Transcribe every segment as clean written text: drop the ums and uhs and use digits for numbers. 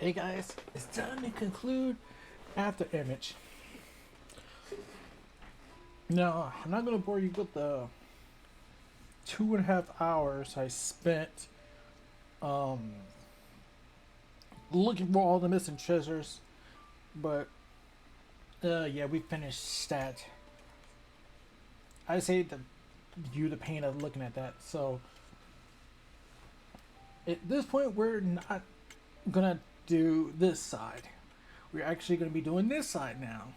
Hey guys, it's time to conclude Afterimage. Now, I'm not going to bore you with the 2.5 hours I spent um, looking for all the missing treasures, but yeah, we finished that. I say the the pain of looking at that. So at this point, we're not gonna do this side. We're actually gonna be doing this side now.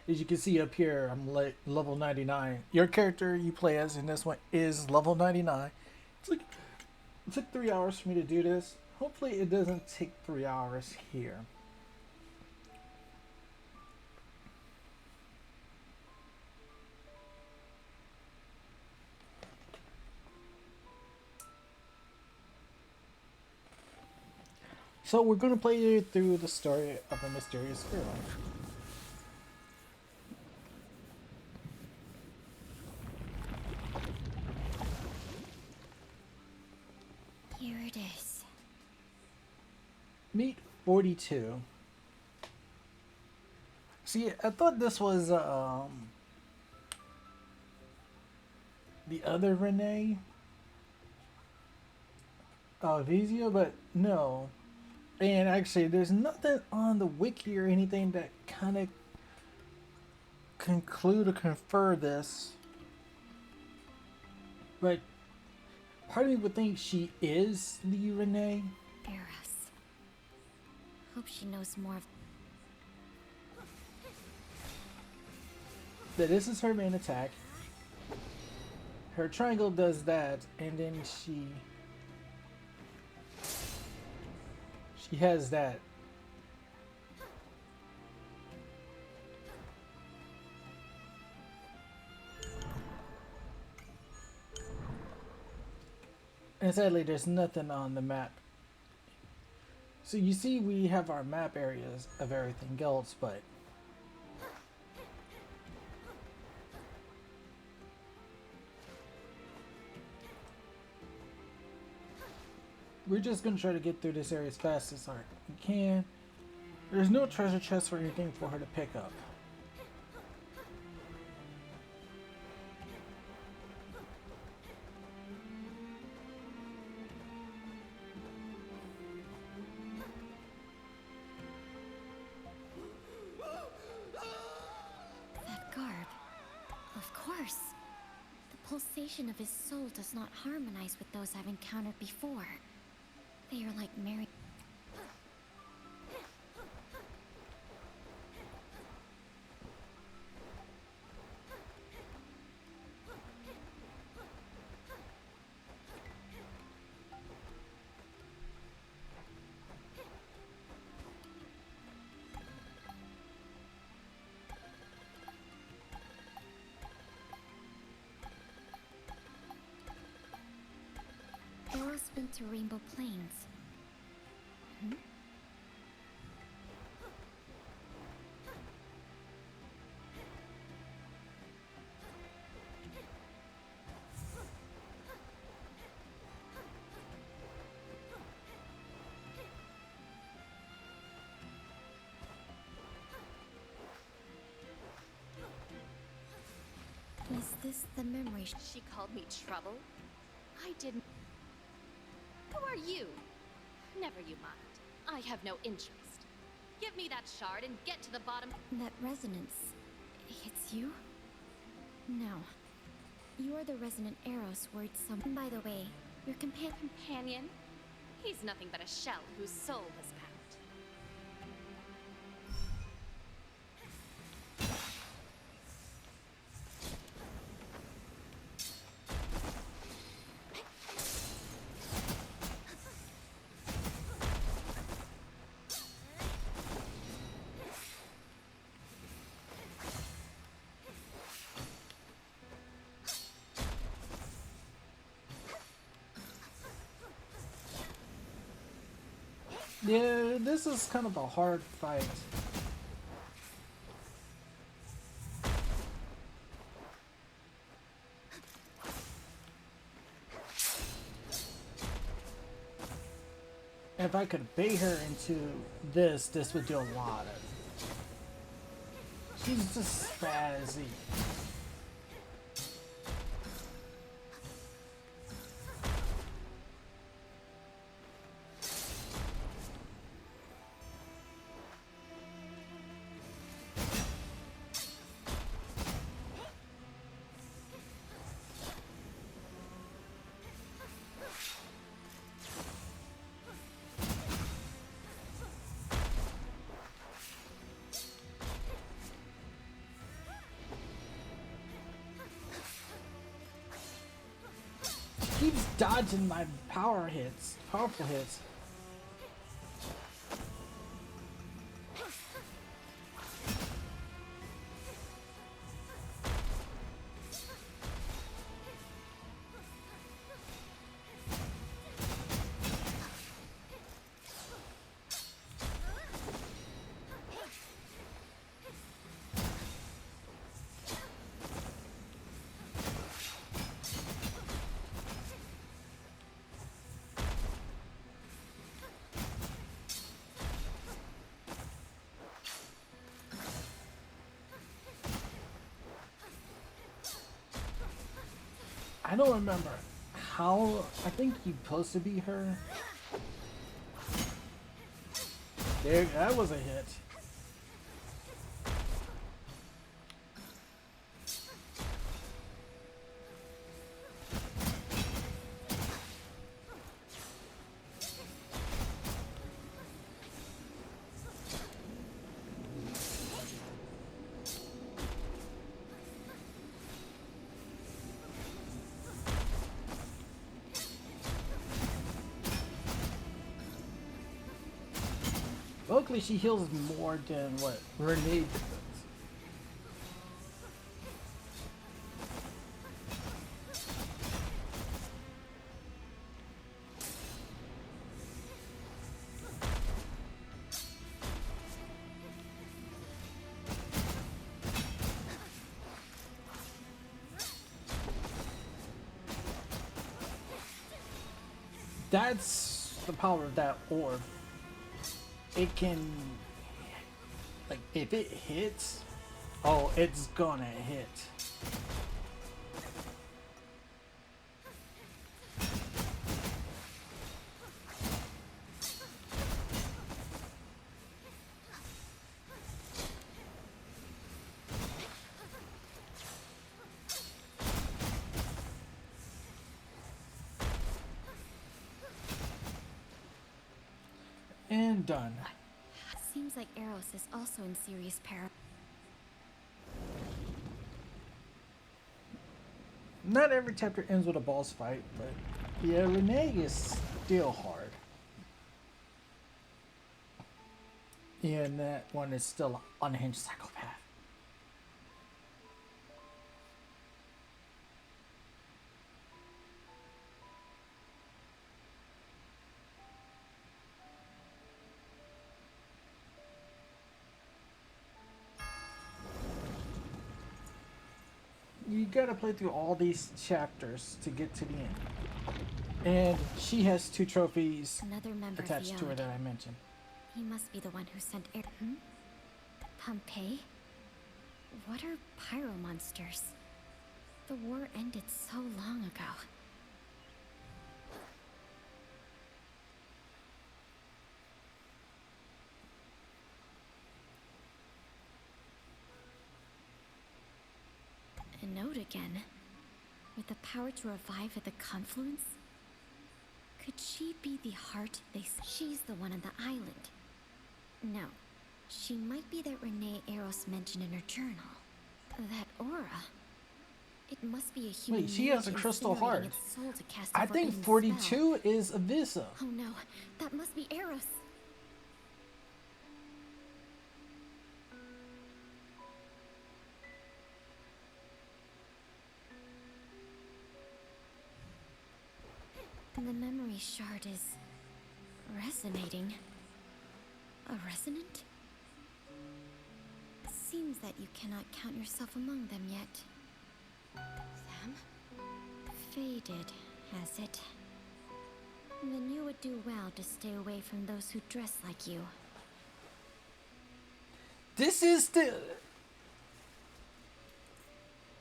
As you can see up here, I'm level 99. Your character you play as in this one is level 99. It's like, it took 3 hours for me to do this. Hopefully it doesn't take 3 hours here. So we're going to play through the story of a mysterious girl. Here it is. Meet 42. See, I thought this was the other Renee, Vizia, but no. And actually, there's nothing on the wiki or anything that kind of conclude or confer this. But part of me would think she is the Renee. Eros. Hope she knows more of... That this is her main attack. Her triangle does that, and then she has that. And sadly, there's nothing on the map. So you see, we have our map areas of everything else, but we're just gonna try to get through this area as fast as we can. There's no treasure chest or anything for her to pick up. that garb. Of course. The pulsation of his soul does not harmonize with those I've encountered before. They are like married... Eros went to Rainbow Plains. Hmm? Is this the memory? She called me trouble? I didn't... Who are you? Never you mind. I have no interest. Give me that shard and get to the bottom. That resonance. It's you? No. You are the resonant Eros worried some... By the way, your Companion? He's nothing but a shell whose soul has passed. Yeah, this is kind of a hard fight. if I could bait her into this, this would do a lot of. She's just spazzy. Keeps dodging my powerful hits. I don't remember how. I think you're supposed to be her. There, that was a hit. Luckily, she heals more than what Renee does. That's the power of that orb. It can, like, if it hits, oh, it's gonna hit. And done. Seems like Eros is also in serious peril. Not every chapter ends with a boss fight, but yeah, Renee is still hard. And that one is still an unhinged psychopath. You gotta play through all these chapters to get to the end. And she has 2 trophies Another member attached of to the her Ode. that I mentioned. He must be the one who sent Pompeii? What are pyro monsters? The war ended so long ago. A note again. With the power to revive at the confluence? Could she be the heart she's the one on the island? No. She might be that Renee Eros mentioned in her journal. That aura. It must be a human. Wait, she has a mage crystal incinerating heart. its soul to cast a I think forbidden 42 is Avisa. spell. Oh no, that must be Eros. The memory shard is resonating. A resonant? Seems that you cannot count yourself among them yet. Sam? Faded, has it? The new would do well to stay away from those who dress like you. This is the...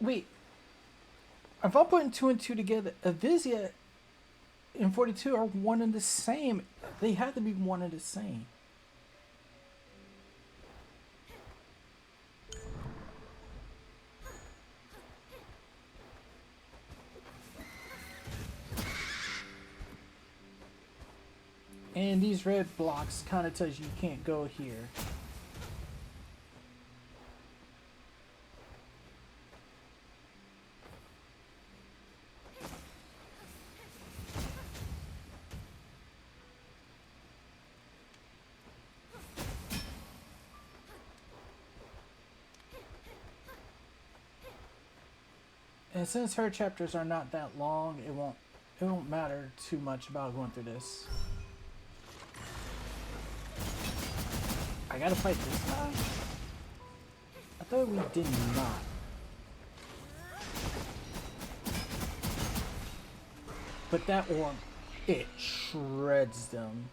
Wait. If I'm putting 2 and 2 together, Avizia and 42 are one and the same. They have to be one and the same. And these red blocks kind of tells you can't go here. And since her chapters are not that long, it won't matter too much about going through this. I gotta fight this guy? I thought we did not. But that orb, it shreds them.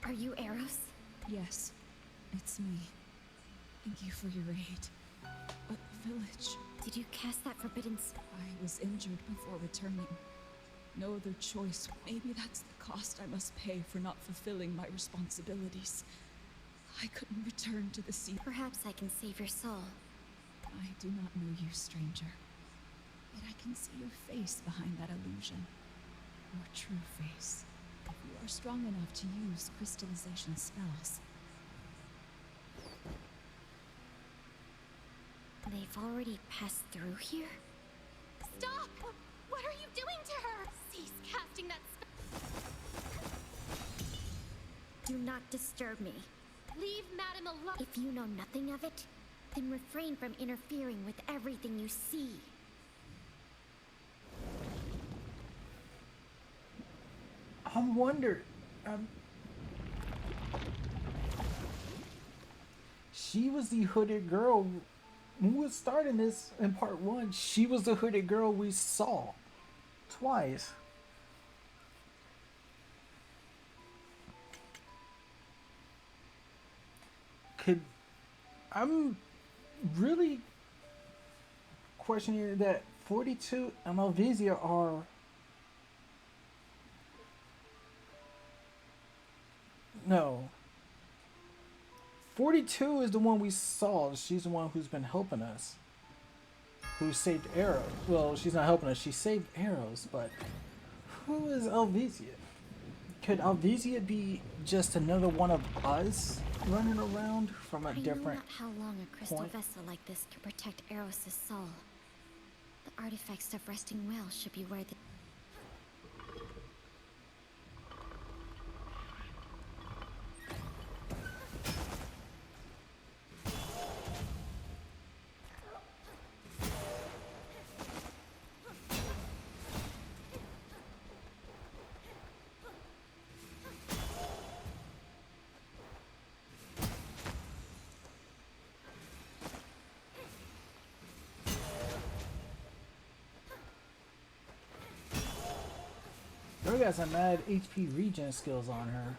Are you Eros? Yes, it's me. Thank you for your aid. But the village... Did you cast that forbidden spell? I was injured before returning. No other choice. Maybe that's the cost I must pay for not fulfilling my responsibilities. I couldn't return to the sea. Perhaps I can save your soul. I do not know you, stranger. Yet I can see your face behind that illusion. Your true face. If you are strong enough to use crystallization spells. They've already passed through here? Stop! What are you doing to her? Cease casting that spell. Do not disturb me. Leave Madame alone. If you know nothing of it, then refrain from interfering with everything you see. I'm wondering. She was the hooded girl. When we were starting this in part 1, she was the hooded girl we saw twice. I'm really questioning that 42 and Malvisia are no. 42 is the one we saw. She's the one who's been helping us. Who saved Arrow. Well, she's not helping us. She saved Arrows, but who is Alvisia? Could Alvisia be just another one of us running around from a different I know not how long a crystal point? vessel like this can protect Eros' soul. The artifacts of resting well should be where the... Girl got some mad HP regen skills on her.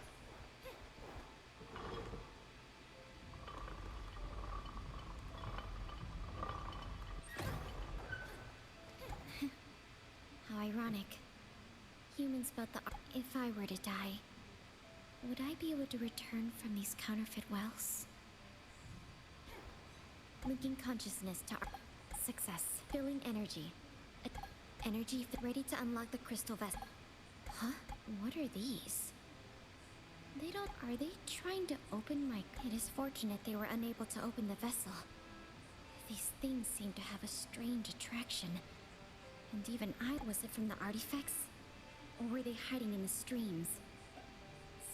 How ironic. Humans built the... If I were to die, would I be able to return from these counterfeit wells? Linking consciousness to success. Filling energy. Energy ready to unlock the crystal vessel. Huh? What are these? They don't... Are they trying to open my... It is fortunate they were unable to open the vessel. These things seem to have a strange attraction. And even was it from the artifacts? Or were they hiding in the streams?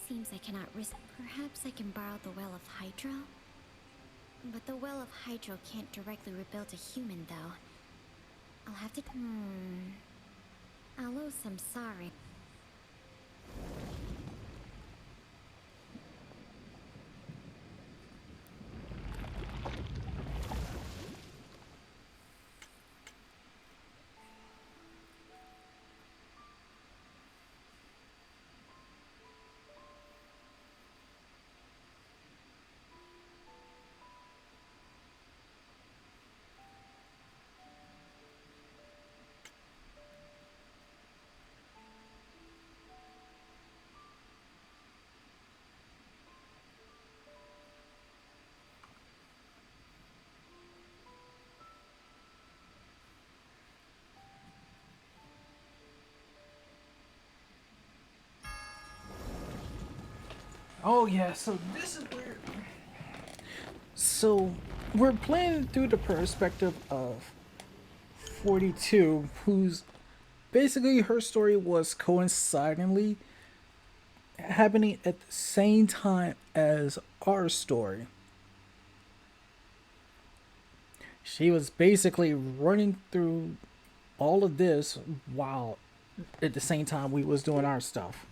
Seems I cannot risk... Perhaps I can borrow the Well of Hydro? But the Well of Hydro can't directly rebuild a human, though. I'll have to... I'll owe some sorry. Oh yeah, so this is where. So we're playing through the perspective of 42, who's basically her story was coincidentally happening at the same time as our story. She was basically running through all of this while at the same time we was doing our stuff.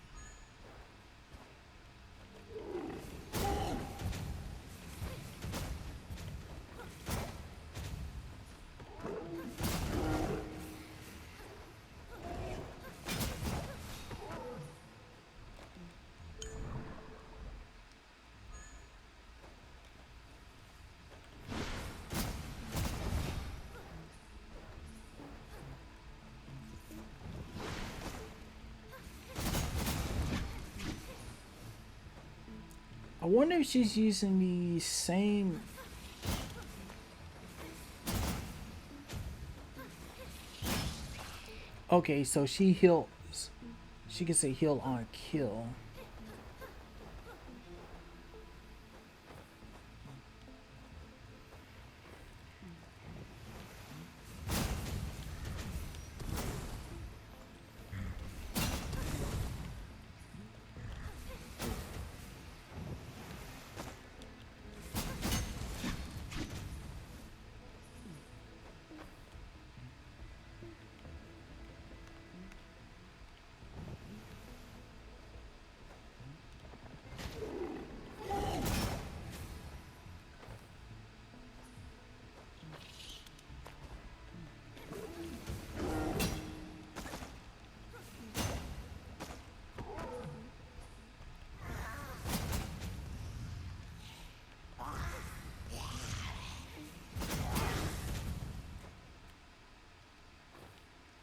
I wonder if she's using the same. Okay, so she heals. She can say heal on kill.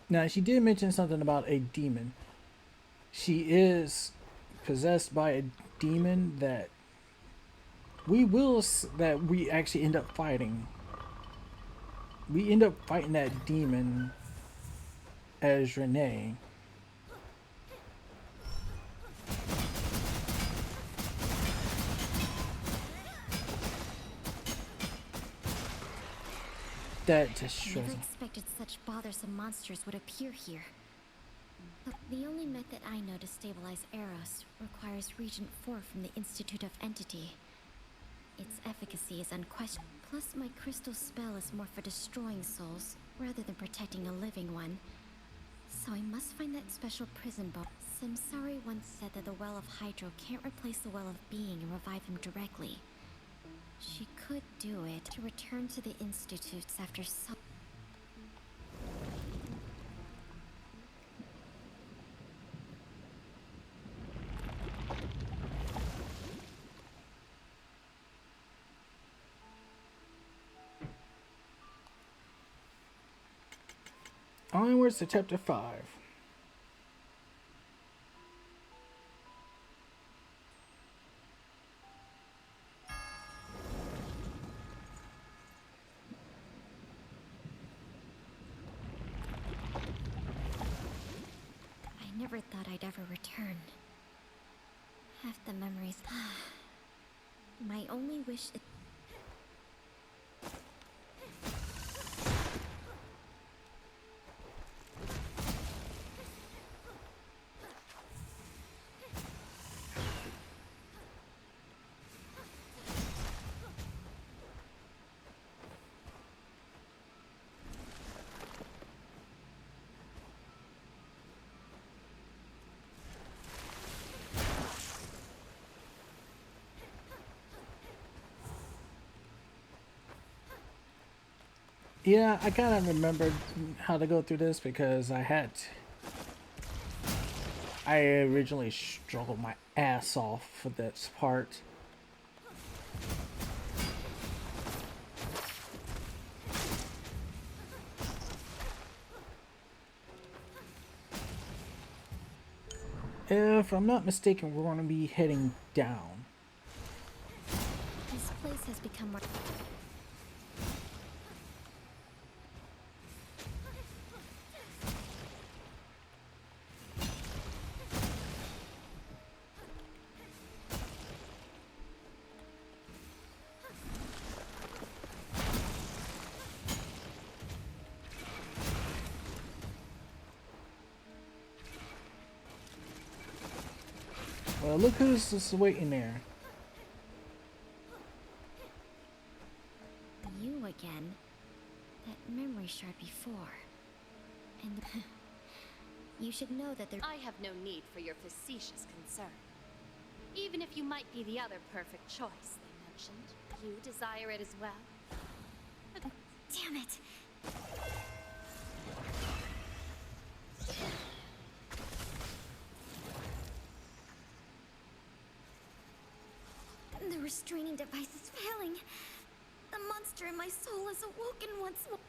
Now, she did mention something about a demon. She is possessed by a demon that that we actually end up fighting. We end up fighting that demon as Renee. That just shows. Never expected such bothersome monsters would appear here. Look, the only method I know to stabilize Eros requires Regent 4 from the Institute of Entity. Its efficacy is unquestioned. Plus, my crystal spell is more for destroying souls, rather than protecting a living one. So I must find that special prison boat. Samsari once said that the Well of Hydro can't replace the Well of Being and revive him directly. She could do it to return to the Institutes after some... Onwards to chapter 5. I never thought I'd ever return. Half the memories... My only wish is... Yeah, I kind of remembered how to go through this because I originally struggled my ass off for this part. If I'm not mistaken, we're going to be heading down. This place has become more... Well, look who's just waiting there. You again. That memory shard before. And you should know that there. I have no need for your facetious concern. Even if you might be the other perfect choice they mentioned, you desire it as well. Damn it! The restraining device is failing. The monster in my soul is awoken once more.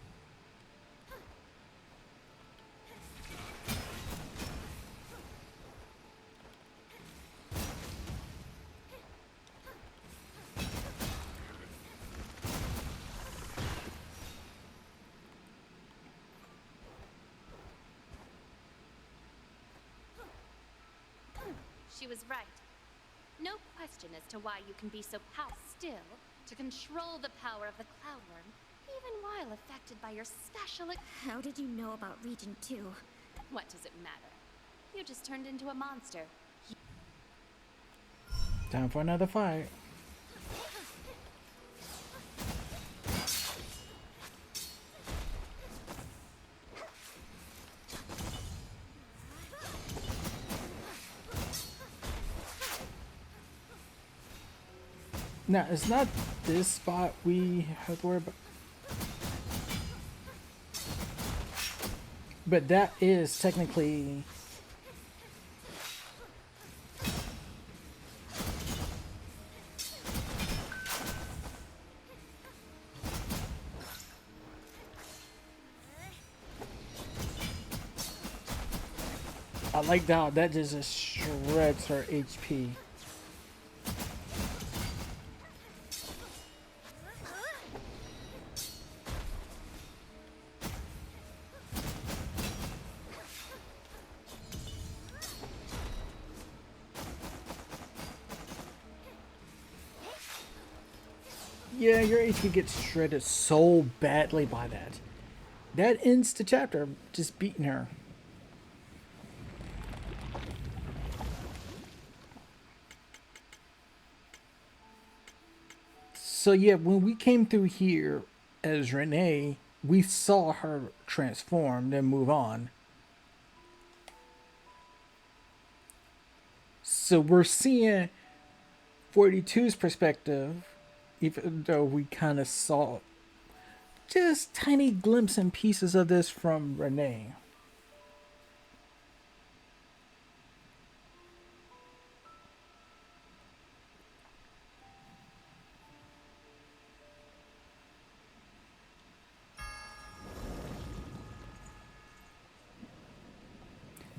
She was right. No question as to why you can be so still to control the power of the Cloudworm, even while affected by your special. How did you know about Region 2? What does it matter? You just turned into a monster. Time for another fight. Now, it's not this spot we have to worry about. But that is technically... I like that. That just shreds her HP. Yeah, your HP gets shredded so badly by that. That ends the chapter, just beating her. So yeah, when we came through here as Renee, we saw her transform, then move on. So we're seeing 42's perspective, even though we kind of saw just tiny glimpses and pieces of this from Renee.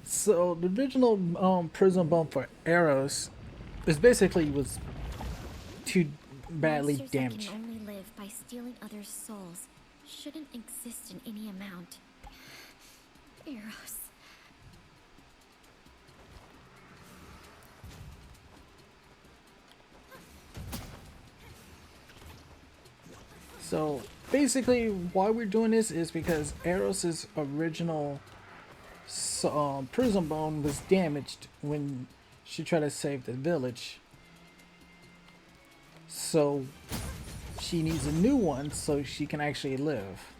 So the original prison bump for Eros is basically was too badly Monsters damaged. that can only live by stealing others' souls shouldn't exist in any amount. Eros. So basically, why we're doing this is because Eros's original prison bone was damaged when she tried to save the village. So she needs a new one so she can actually live.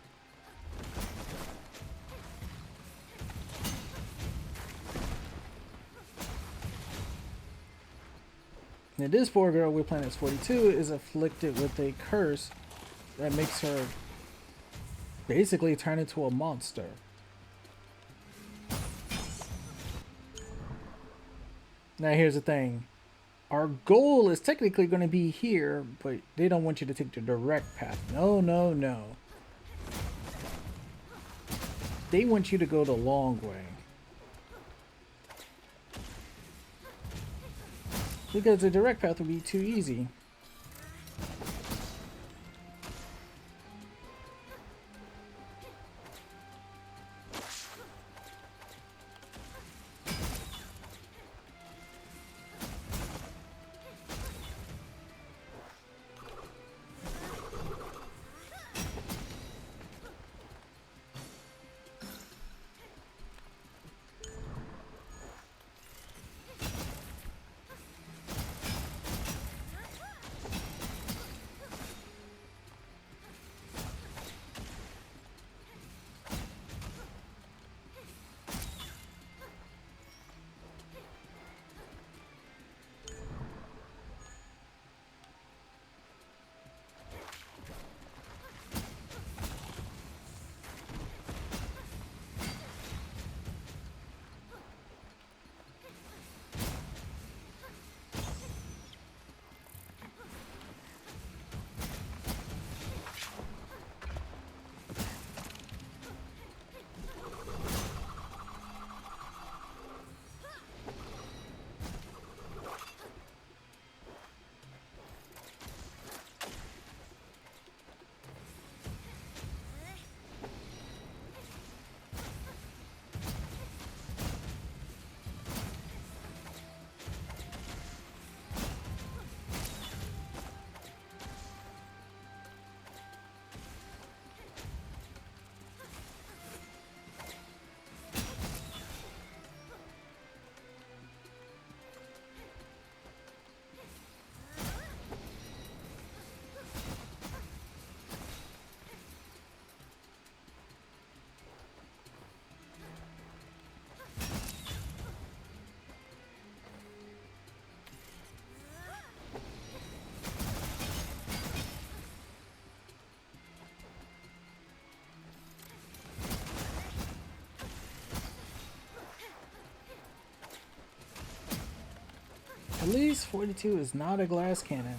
Now this poor girl we're playing as 42 is afflicted with a curse that makes her basically turn into a monster. Now here's the thing. Our goal is technically going to be here, but they don't want you to take the direct path. No, no, no. They want you to go the long way. Because the direct path would be too easy. At least 42 is not a glass cannon.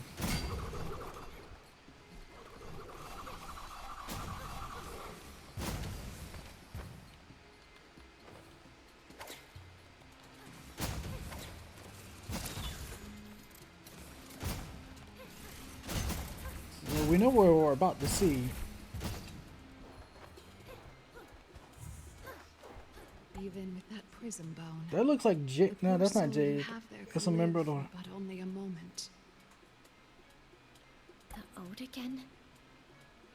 So we know what we're about to see. Even with that prism bone. That looks like Jade. the No, poor that's not soul you Jade. have there That's could a member live of the. for but only a moment. The ode again?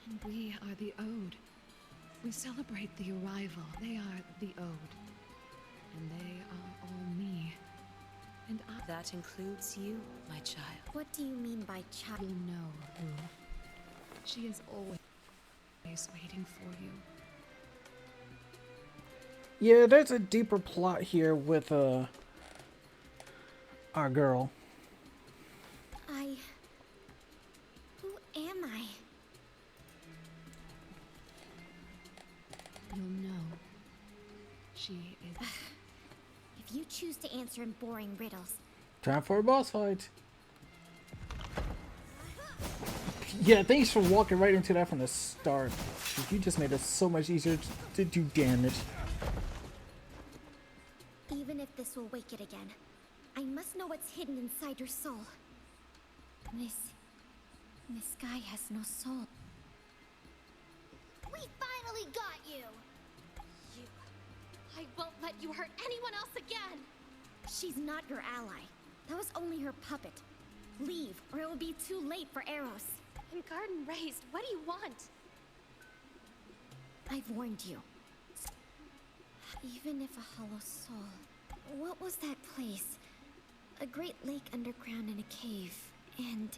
And we are the ode. We celebrate the arrival. They are the ode. And they are all me. And I... That includes you, my child. What do you mean by child? You'll know who. She is always waiting for you. Yeah, there's a deeper plot here with our girl. Who am I? You'll know. She is... If you choose to answer in boring riddles, Time for a boss fight. Yeah, thanks for walking right into that from the start. You just made it so much easier to do damage. even if this will wake it again, I must know what's hidden inside your soul. This guy has no soul. We finally got you! I won't let you hurt anyone else again! She's not your ally. That was only her puppet. Leave, or it will be too late for Eros. I'm garden raised. What do you want? I've warned you. Even if a hollow soul... What was that place? A great lake underground in a cave. And...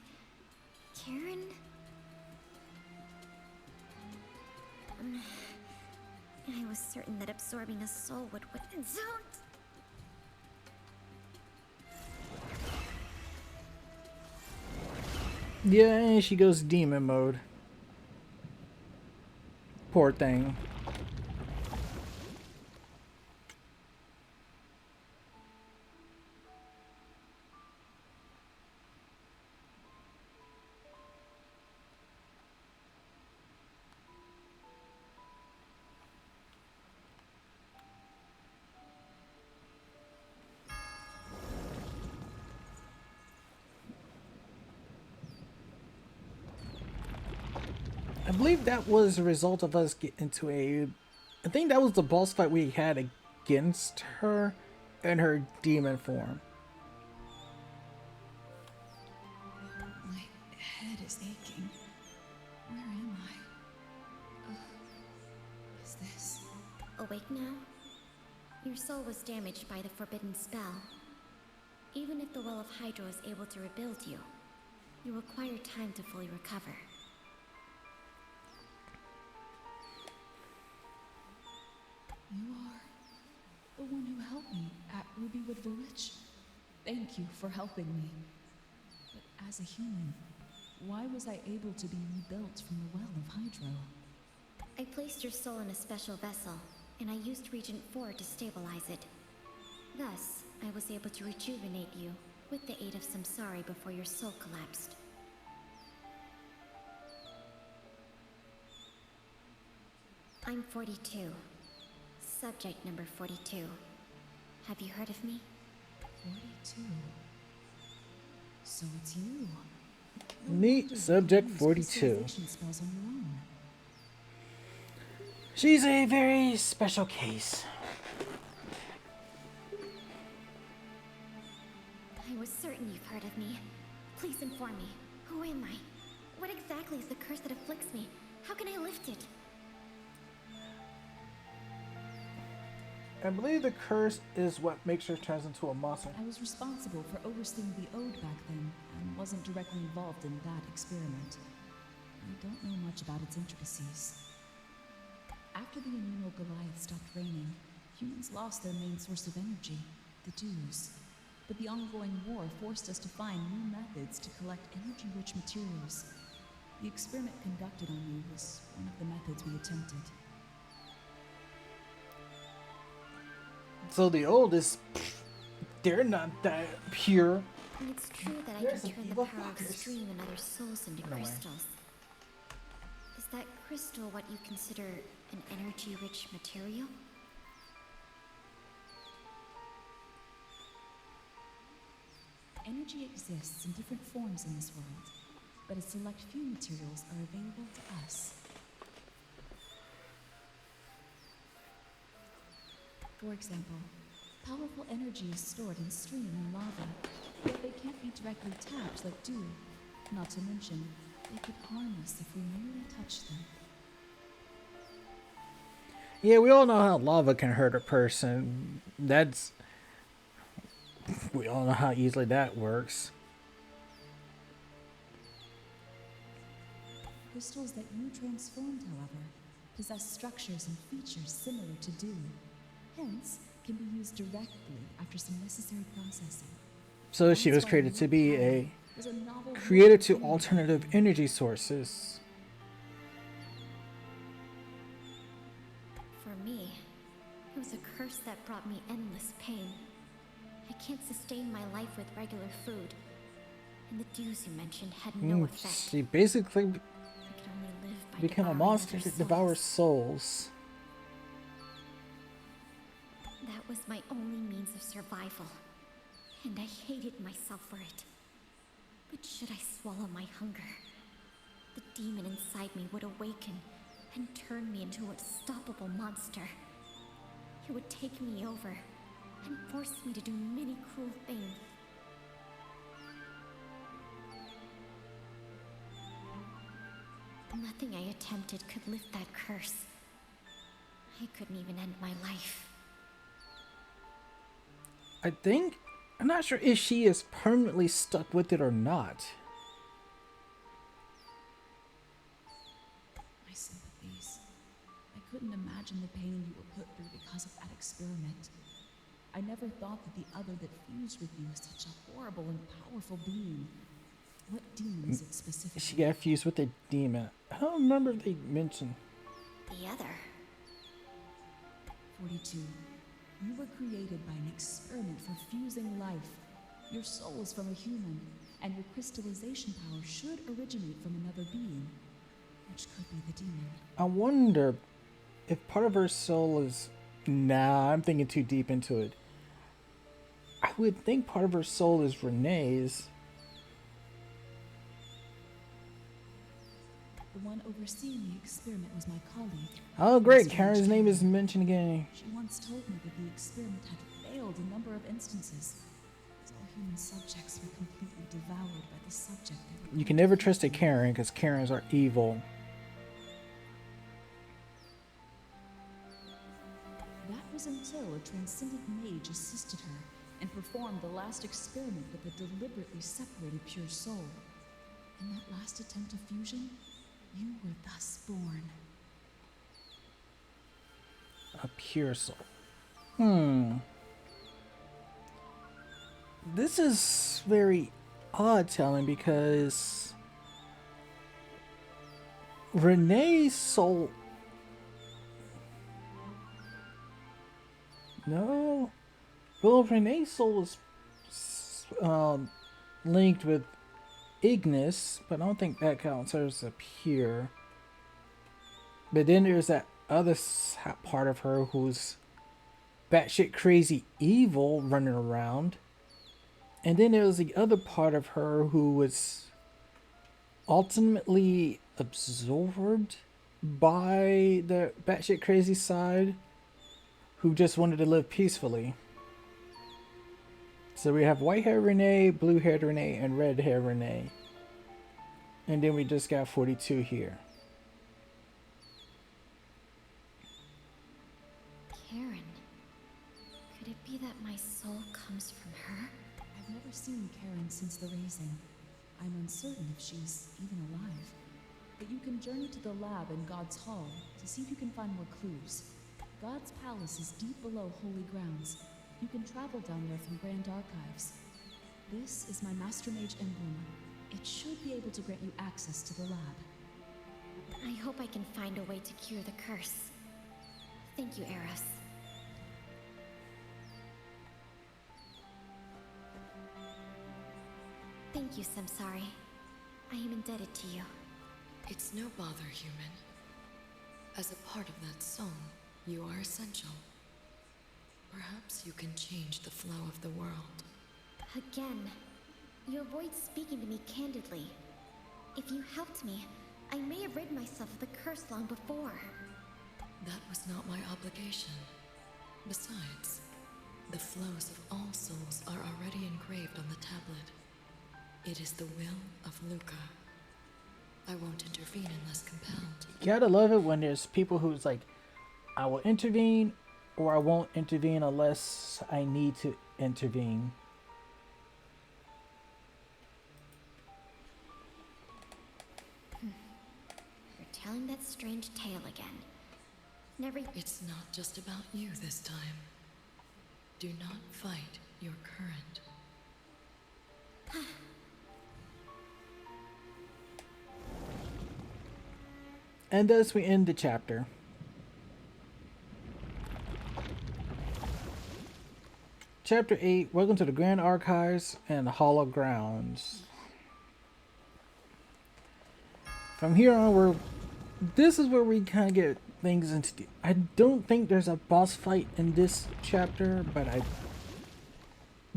Karen? I was certain that absorbing a soul would... Don't! Yeah, and she goes demon mode. Poor thing. I believe that was a result of us getting into a... I think that was the boss fight we had against her in her demon form. My head is aching. Where am I? Is this... Awake now? Your soul was damaged by the forbidden spell. Even if the Well of Hydro is able to rebuild you, you require time to fully recover. You are the one who helped me at Rubywood Village? Thank you for helping me. But as a human, why was I able to be rebuilt from the Well of Hydro? I placed your soul in a special vessel, and I used Regent 4 to stabilize it. Thus, I was able to rejuvenate you with the aid of Samsari before your soul collapsed. I'm 42. Subject number 42. Have you heard of me? 42. So it's you. Neat. Subject 42. Crystallization spells on your own. She's a very special case. I was certain you've heard of me. Please inform me. Who am I? What exactly is the curse that afflicts me? How can I lift it? I believe the curse is what makes her turn into a monster. I was responsible for overseeing the Ode back then, and wasn't directly involved in that experiment. I don't know much about its intricacies. After the Anino Goliath stopped raining, humans lost their main source of energy, the dews. But the ongoing war forced us to find new methods to collect energy-rich materials. The experiment conducted on you was one of the methods we attempted. So the oldest, they're not that pure. And it's true that I There's can some turn the evil power of fuckers. stream and other souls into No way. crystals. Is that crystal what you consider an energy-rich material? Energy exists in different forms in this world, but a select few materials are available to us. For example, powerful energy is stored in stream and lava, yet they can't be directly tapped like dew. Not to mention, they could harm us if we merely touch them. Yeah, we all know how lava can hurt a person. We all know how easily that works. Crystals that you transformed, however, possess structures and features similar to dew. Hence, can be used directly after some necessary processing. So she was That's why created to be your a power was a novel creator to world of alternative beauty. energy sources. For me, it was a curse that brought me endless pain. I can't sustain my life with regular food, and the dews you mentioned had no effect. She basically I could only live by became a devouring monster other that devours souls. souls. That was my only means of survival, and I hated myself for it. But should I swallow my hunger, the demon inside me would awaken and turn me into an unstoppable monster. It would take me over and force me to do many cruel things. Nothing I attempted could lift that curse. I couldn't even end my life. I'm not sure if she is permanently stuck with it or not. My sympathies. I couldn't imagine the pain you were put through because of that experiment. I never thought that the other that fused with you was such a horrible and powerful being. What demon is it specifically? She got fused with a demon. I don't remember if they mentioned. The other. 42. You were created by an experiment for fusing life. Your soul is from a human, and your crystallization power should originate from another being, which could be the demon. I wonder if part of her soul is. Nah, I'm thinking too deep into it. I would think part of her soul is Renee's. The one overseeing the experiment was my colleague. Oh, great. Mr. Karen's name is Karen. mentioned again. She once told me that the experiment had failed a number of instances, as all human subjects were completely devoured by the subject they were You can never trust a Karen because Karens are evil. That was until a transcendent mage assisted her and performed the last experiment with a deliberately separated pure soul. In that last attempt of fusion, you were thus born. A pure soul. This is very odd telling because Renee's soul. No. Well, Renee's soul is linked with Ignis, but I don't think that counts as a pure. But then there's that other part of her who's batshit crazy evil running around. And then there was the other part of her who was ultimately absorbed by the batshit crazy side, who just wanted to live peacefully. So we have white-haired Renee, blue-haired Renee, and red-haired Renee. And then we just got 42 here. Karen. Could it be that my soul comes from her? I've never seen Karen since the raising. I'm uncertain if she's even alive. But you can journey to the lab in God's Hall to see if you can find more clues. God's Palace is deep below Holy Grounds. You can travel down there from Grand Archives. This is my Master Mage emblem. It should be able to grant you access to the lab. I hope I can find a way to cure the curse. Thank you, Eros. Thank you, Samsari. I am indebted to you. It's no bother, human. As a part of that song, you are essential. Perhaps you can change the flow of the world. Again, you avoid speaking to me candidly. If you helped me, I may have rid myself of the curse long before. That was not my obligation. Besides, the flows of all souls are already engraved on the tablet. It is the will of Luca. I won't intervene unless compelled. You gotta love it when there's people who's like, I will intervene or I won't intervene unless I need to intervene. You're telling that strange tale again. Never. It's not just about you this time. Do not fight your current. And thus we end the chapter. Chapter 8, welcome to the Grand Archives and the Hollow Grounds. From here on, this is where we kind of get things into. I don't think there's a boss fight in this chapter, but I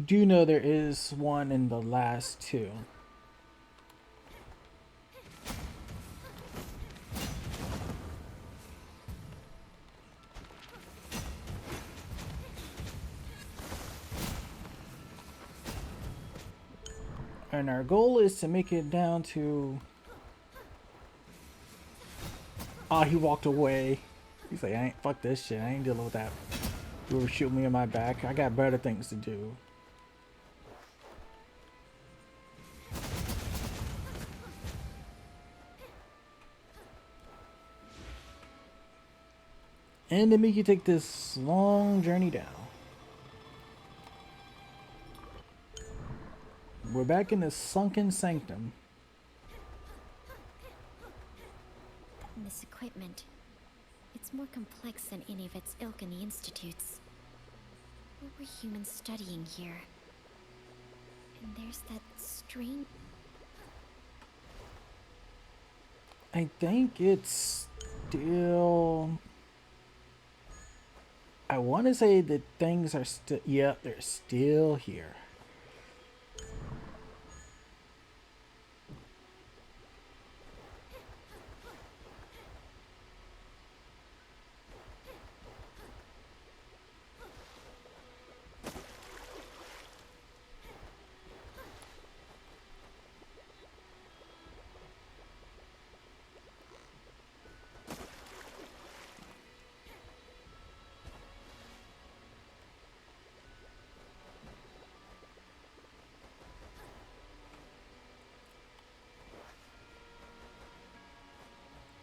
do know there is one in the last two. And our goal is to make it down to... Oh, he walked away. He's like, fuck this shit. I ain't dealing with that. You were shooting me in my back. I got better things to do. And then make you take this long journey down. We're back in the sunken sanctum. This equipment, it's more complex than any of its ilk in the institutes. What were humans studying here? And there's that strange... I think it's still... I want to say that things are still... Yeah, they're still here.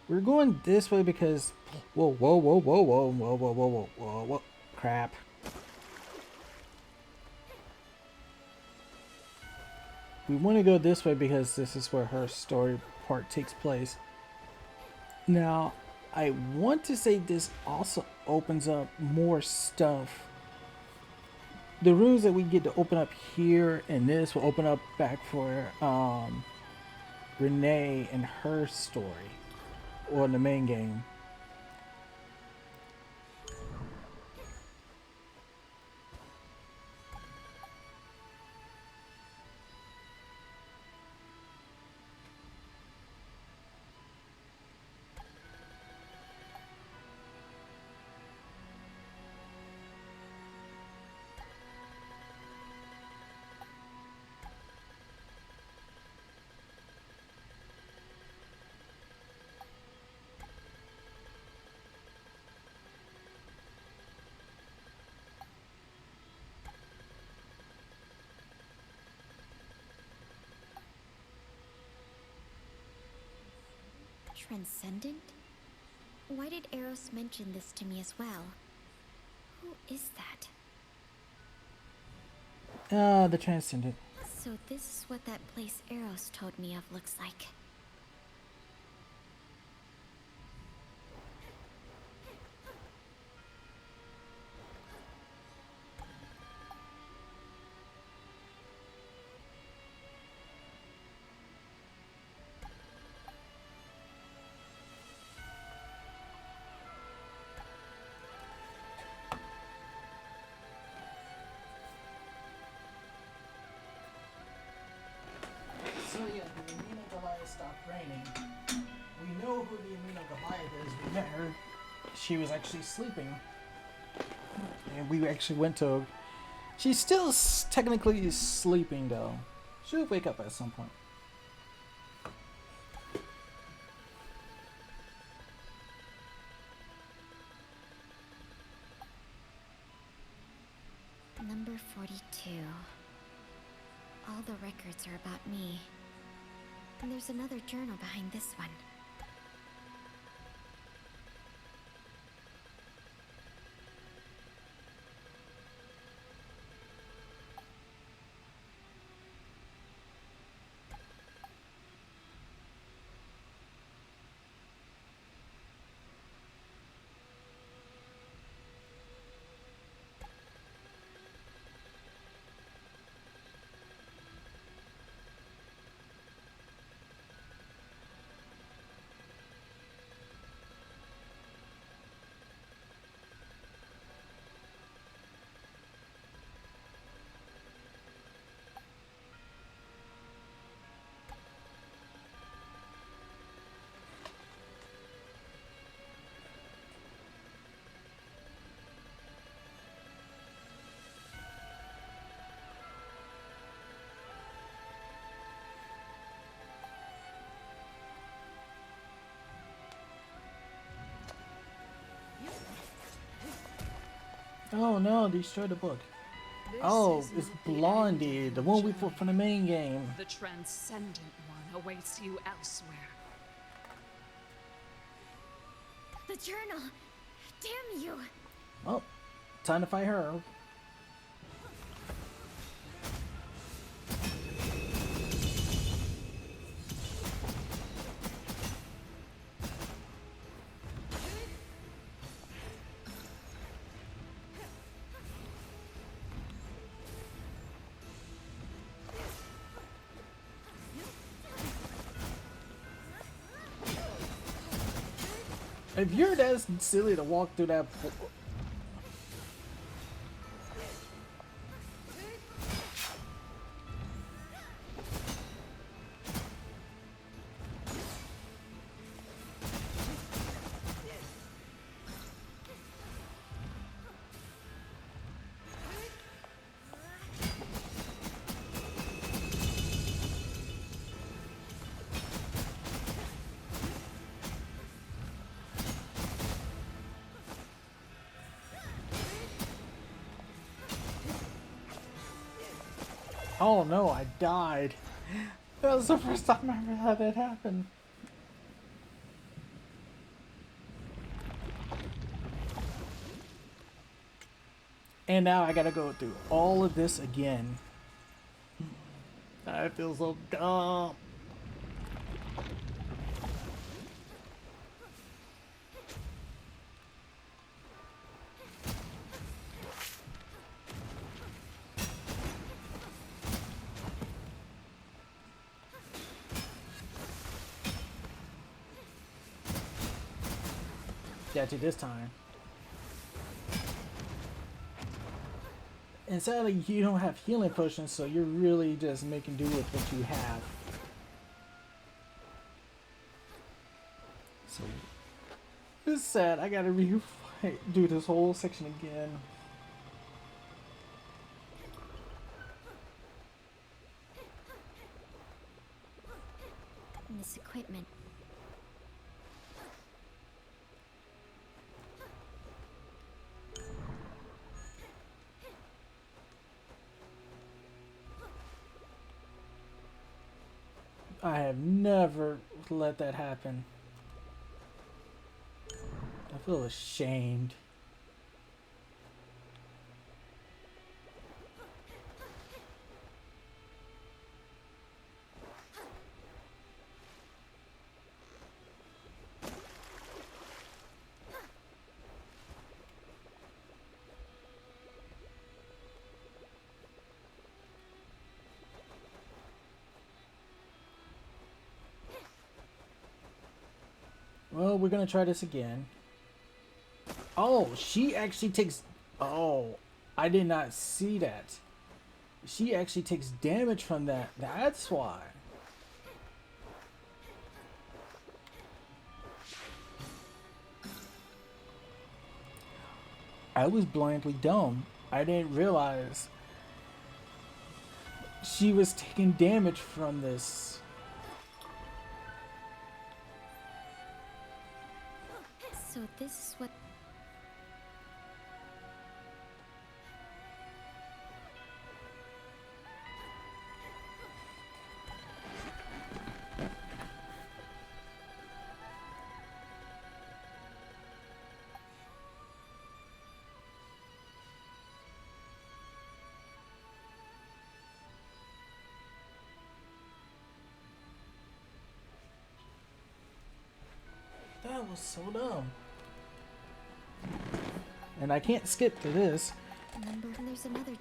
We're going this way because... Whoa, whoa, whoa, whoa, whoa, whoa, whoa, whoa, whoa, whoa, whoa. Crap. We want to go this way because this is where her story part takes place. Now, I want to say this also opens up more stuff. The rooms that we get to open up here and this will open up back for Renee and her story. Or in the main game. Transcendent? Why did Eros mention this to me as well? Who is that? The Transcendent. So this is what that place Eros told me of looks like. stopped raining. We know who the Amina Goliath is. We met her. She was actually sleeping. And we actually went to... She's still technically sleeping, though. She'll wake up at some point. Number 42. All the records are about me. And there's another journal behind this one. Oh no, destroyed the book. Oh, it's Blondie, the one we fought from the main game. The transcendent one awaits you elsewhere. The journal! Damn you! Well, time to fight her. If you're that silly to walk through that... Oh no, I died. That was the first time I ever had that happen. And now I gotta go through all of this again. I feel so dumb. Got you this time. And sadly, you don't have healing potions, so you're really just making do with what you have. So it's sad. I gotta do this whole section again. And this equipment. I have never let that happen. I feel ashamed. Well, we're gonna try this again. Oh, she actually takes... Oh, I did not see that. She actually takes damage from that. That's why. I was blindly dumb. I didn't realize she was taking damage from this. So this is what... That was so dumb. And I can't skip to this. Remember when there's another...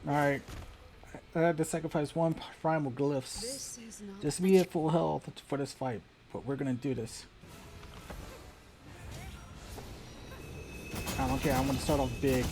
Alright. I had to sacrifice one primal glyphs. This is not Just be at full health for this fight. But we're gonna do this. I don't care. I'm gonna start off big.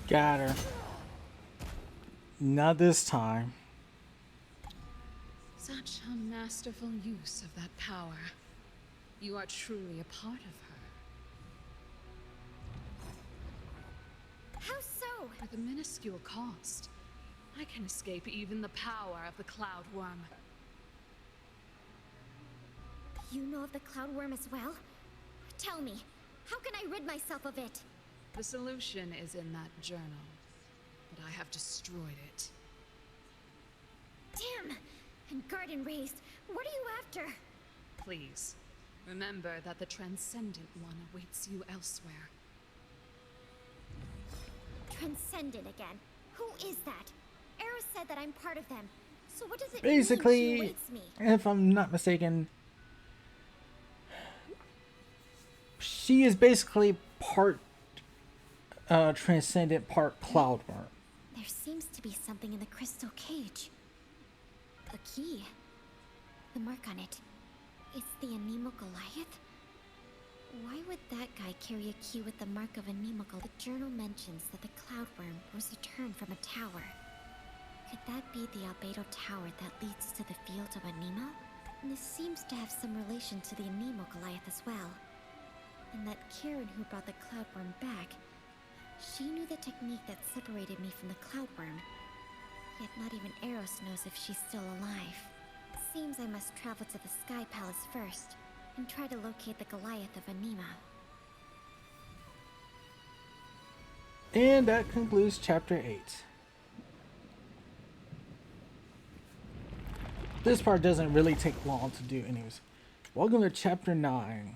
Got her. Not this time. such a masterful use of that power. You are truly a part of her. How so? At a minuscule cost, I can escape even the power of the Cloud Worm. You know of the Cloud Worm as well? Tell me, how can I rid myself of it? The solution is in that journal, but I have destroyed it. Damn! And Garden Raised, what are you after? Please, remember that the Transcendent One awaits you elsewhere. Transcendent again. Who is that? Eris said that I'm part of them. So what does it Basically, mean she awaits me? if I'm not mistaken, she is basically part Transcendent, part Cloud Worm. There seems to be something in the crystal cage. A key. The mark on it. It's the Anemo Goliath? Why would that guy carry a key with the mark of Anemo Goliath? The journal mentions that the Cloud Worm was returned from a tower. Could that be the Albedo Tower that leads to the field of Anemo? And this seems to have some relation to the Anemo Goliath as well. And that Karen who brought the Cloud Worm back, she knew the technique that separated me from the Cloud Worm. Yet not even Eros knows if she's still alive. Seems I must travel to the Sky Palace first, and try to locate the Goliath of Anemo. And that concludes chapter 8. This part doesn't really take long to do anyways. Welcome to chapter 9.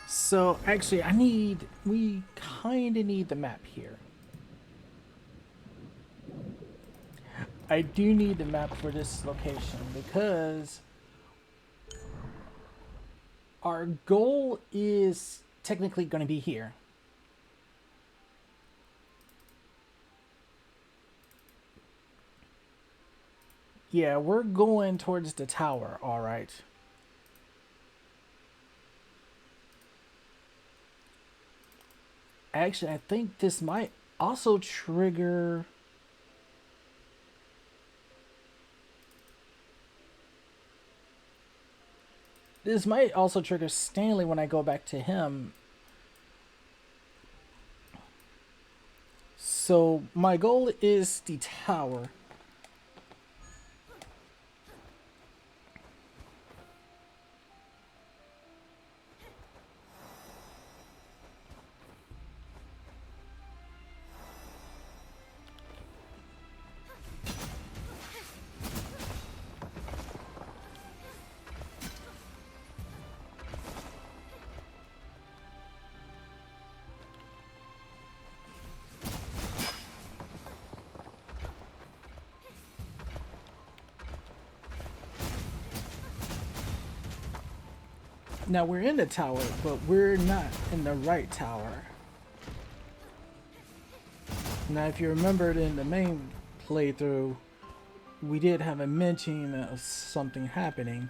So actually we kinda need the map here. I do need the map for this location because our goal is technically going to be here. Yeah, we're going towards the tower, all right. Actually, I think this might also trigger... This might also trigger Stanley when I go back to him. So, my goal is the tower. Now we're in the tower, but we're not in the right tower. Now, if you remembered in the main playthrough, we did have a mention of something happening,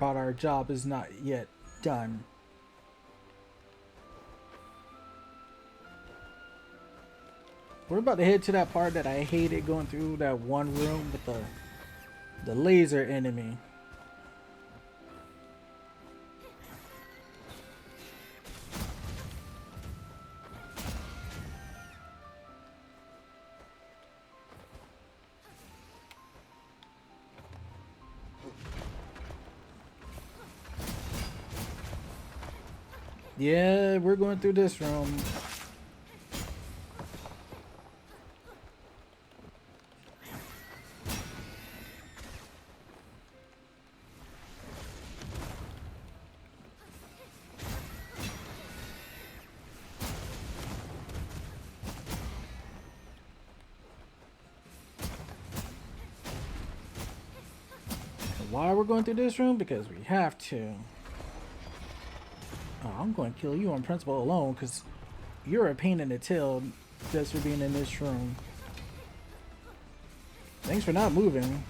but our job is not yet done. We're about to head to that part that I hated, going through that one room with the laser enemy. Yeah, we're going through this room. Why we're going through this room? Because we have to. Oh, I'm going to kill you on principle alone, because you're a pain in the tail just for being in this room. Thanks for not moving.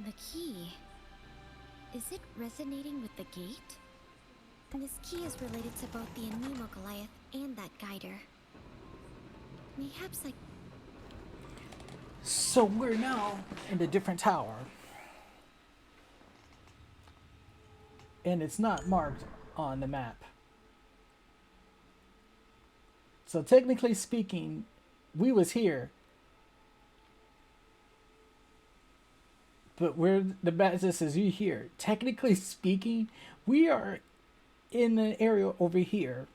The key. Is it resonating with the gate? This key is related to both the Anemo Goliath and that guider. Mayhaps I... So we're now in a different tower. And it's not marked on the map. So technically speaking, we was here. But where the map says you here. Technically speaking, we are in an area over here.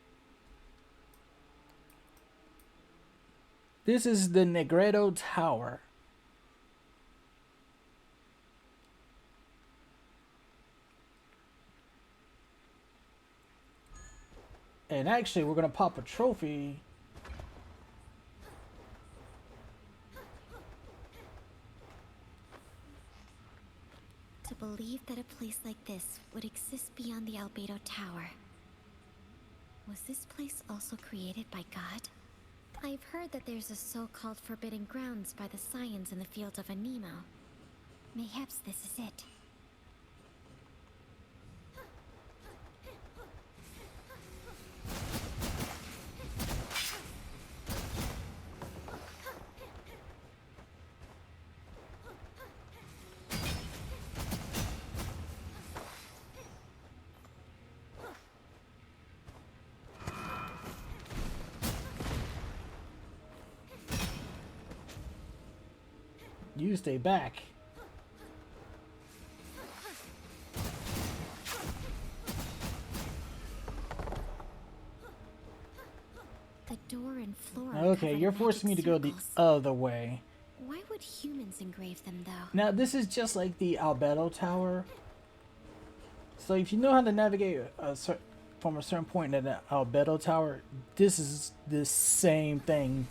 This is the Negredo Tower. And actually, we're going to pop a trophy. To believe that a place like this would exist beyond the Albedo Tower. Was this place also created by God? I've heard that there's a so-called forbidden grounds by the Scions in the fields of Anemo. Mayhaps this is it. You stay back. The door and floor. Okay, you're forcing me to go the other way. Why would humans engrave them, though? Now, this is just like the Albedo Tower. So if you know how to navigate from a certain point in the Albedo Tower, this is the same thing.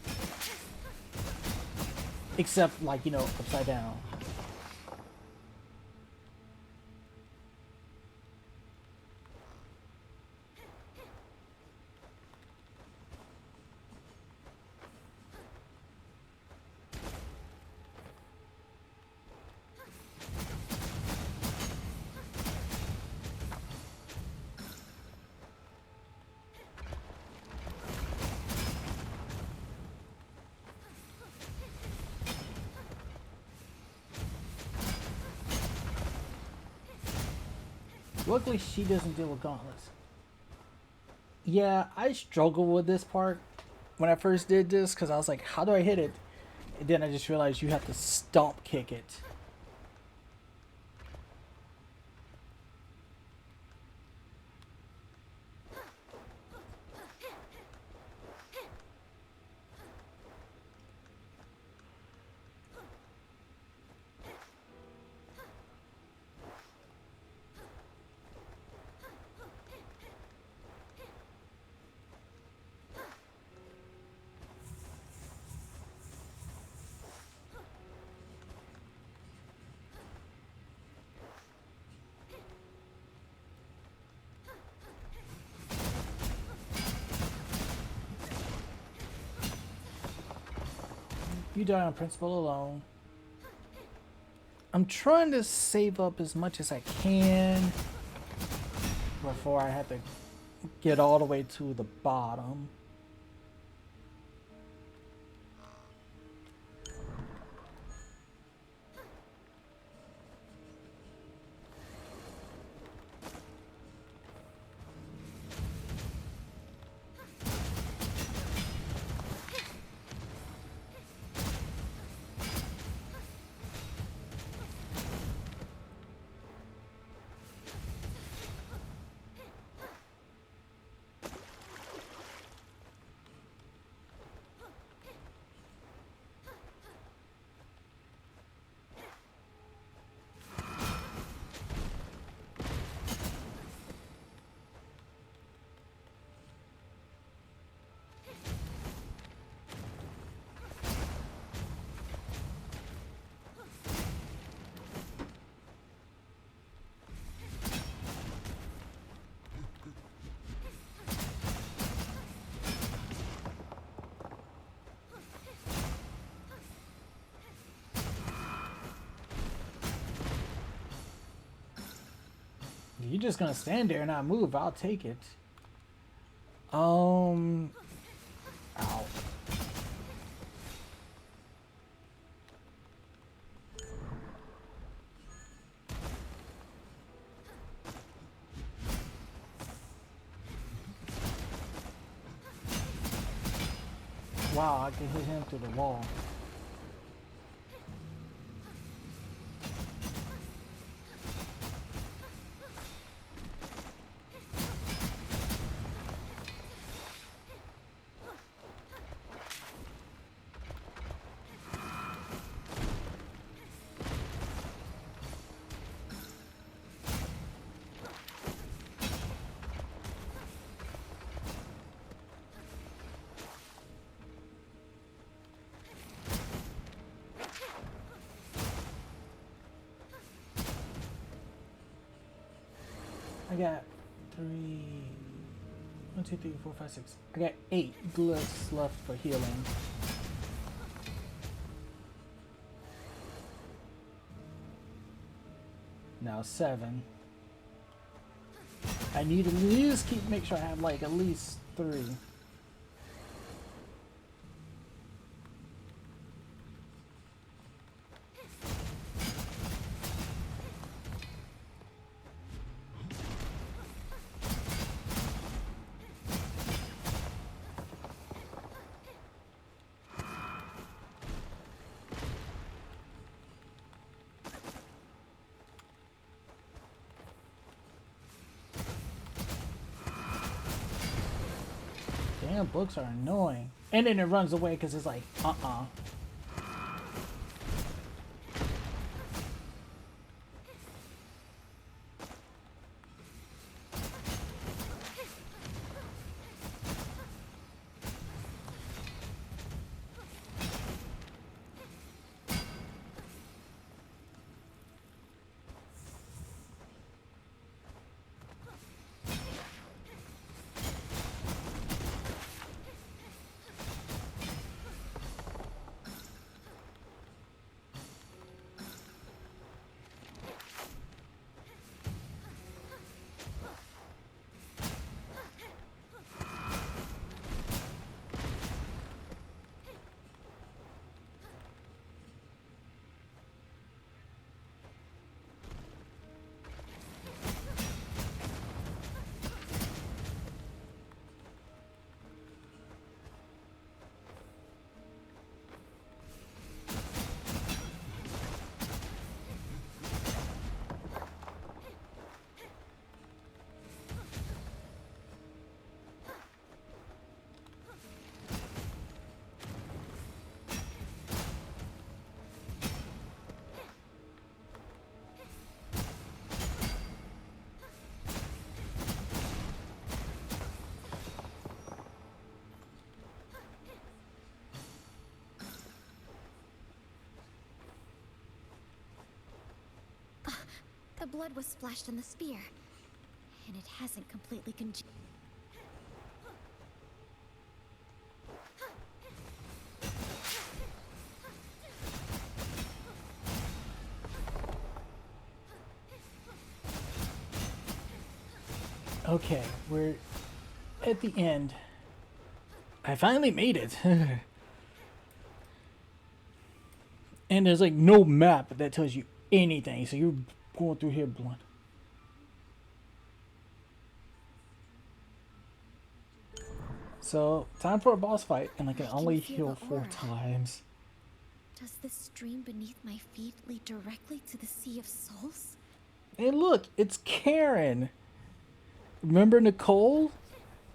Except, like, you know, upside down. Luckily, she doesn't deal with gauntlets. Yeah, I struggled with this part when I first did this, because I was like, how do I hit it? And then I just realized you have to stomp kick it. You die on principle alone. I'm trying to save up as much as I can before I have to get all the way to the bottom. You're just gonna stand there and not move. I'll take it. Ow. Wow, I can hit him through the wall. I got 1, 2, 3, 4, 5, 6. I got 8 glyphs left for healing. Now 7. I need to at least make sure I have like at least 3. Damn, books are annoying. And then it runs away because it's like, The blood was splashed on the spear, and it hasn't completely Okay, we're at the end. I finally made it. And there's like no map that tells you anything, so you're going through here blind. So, time for a boss fight, and I can only heal 4 times. Does the stream beneath my feet lead directly to the Sea of Souls? And look, it's Karen. Remember Nicole?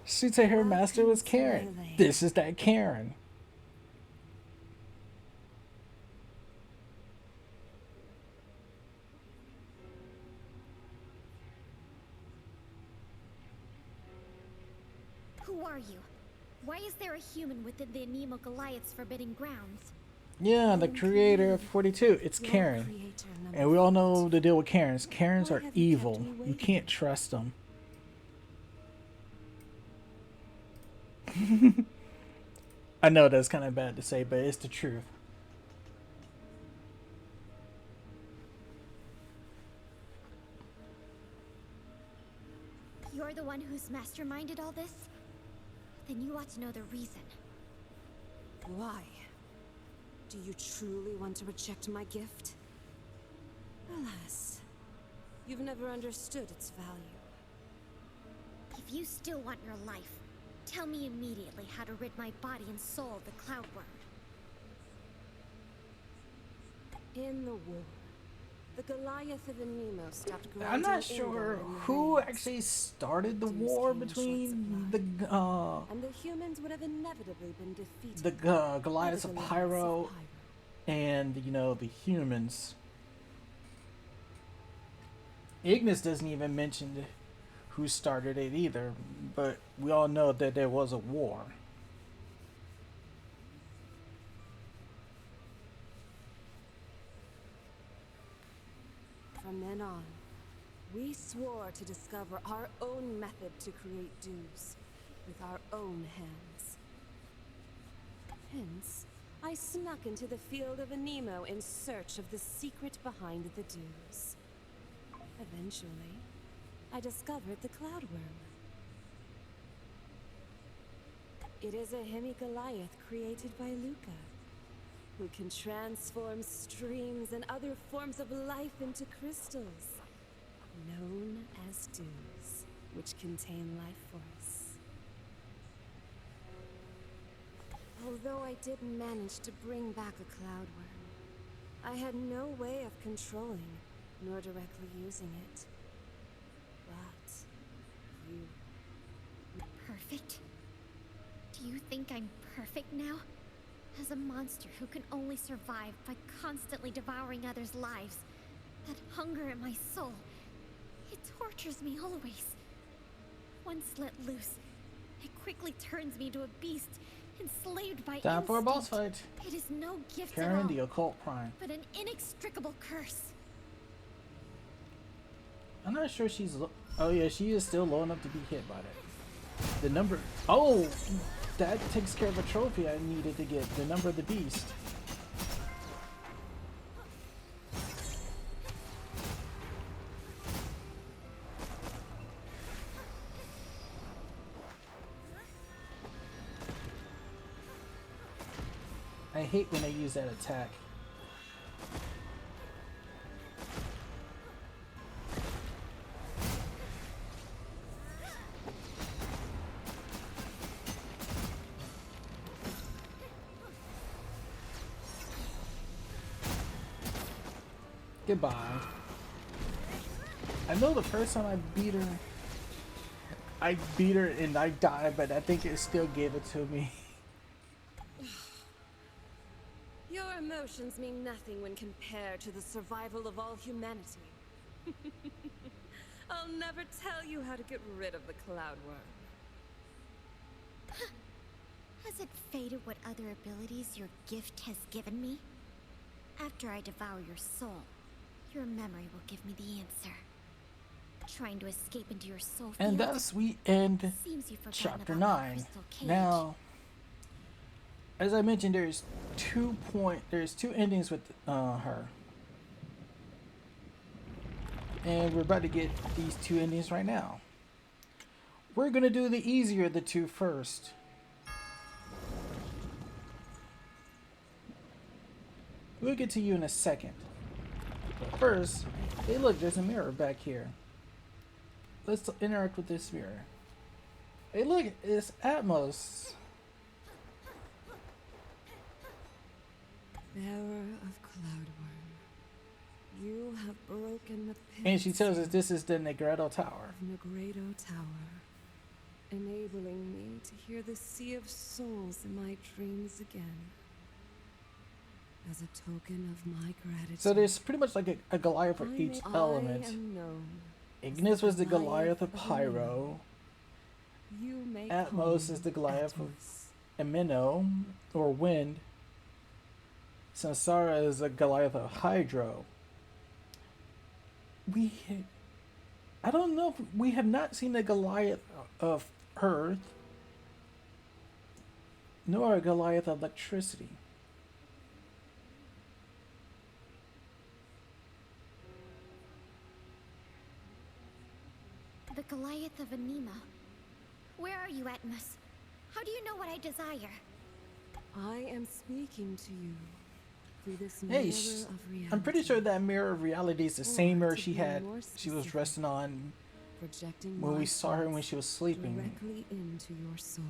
She'd say her master was Karen. This is that Karen. Who are you? Why is there a human within the Anemo Goliath's forbidden grounds? Yeah, the creator of 42. It's Karen. And we all know the deal with Karens. Karens are evil. You can't trust them. I know that's kind of bad to say, but it's the truth. You're the one who's masterminded all this? Then you ought to know the reason. Why? Do you truly want to reject my gift? Alas, you've never understood its value. If you still want your life, tell me immediately how to rid my body and soul of the Cloudworm. In the war, the Goliath of Anemo stopped growing. I'm not sure who actually started the war between the and the humans would have inevitably been defeated. the Goliaths of Pyro and, you know, the humans. Ignis doesn't even mention who started it either, but we all know that there was a war. From then on, we swore to discover our own method to create dews with our own hands. Hence, I snuck into the field of Anemo in search of the secret behind the dews. Eventually, I discovered the Cloudworm. It is a hemi-Goliath created by Luca, who can transform streams and other forms of life into crystals, known as dews, which contain life force. Although I did manage to bring back a Cloudworm, I had no way of controlling nor directly using it. But you... Perfect? Do you think I'm perfect now? As a monster who can only survive by constantly devouring others' lives, that hunger in my soul, it tortures me always. Once let loose, it quickly turns me into a beast, enslaved by Time for a boss instinct. fight. It is no gift at Karen all, the Occult Prime. but an inextricable curse. I'm not sure she's... Oh yeah, she is still low enough to be hit by that. The number... Oh! That takes care of a trophy I needed to get. The number of the beast. I hate when they use that attack. Goodbye. I know the first time I beat her and I died, but I think it still gave it to me. Your emotions mean nothing when compared to the survival of all humanity. I'll never tell you how to get rid of the Cloudworm. Has it faded what other abilities your gift has given me? After I devour your soul, your memory will give me the answer. Trying to escape into your soul And field, thus we end seems you've forgotten chapter about my 9. crystal cage. Now, as I mentioned, there's two endings with her. And we're about to get these two endings right now. We're gonna do the easier of the two first. We'll get to you in a second. But first, hey look, there's a mirror back here. Let's interact with this mirror. Hey look, it's Atmos. Bearer of Cloudworm, you have broken the pit And she tells us this is the Negredo Tower. of Negredo Tower, enabling me to hear the sea of souls in my dreams again. As a token of my gratitude. So there's pretty much like a Goliath for each element. I am known Ignis was the Goliath of Pyro. You may Atmos is the Goliath of Amino, or Wind. Samsara is the Goliath of Hydro. I don't know if we have not seen the Goliath of Earth, nor a Goliath of Electricity. The Goliath of Anima. Where are you, Atmos? How do you know what I desire? I am speaking to you through this Hey, mirror of reality. I'm pretty sure that mirror of reality is the same mirror to she be had. more She was specific, resting on projecting when my we saw her when thoughts she was sleeping. directly into your soul.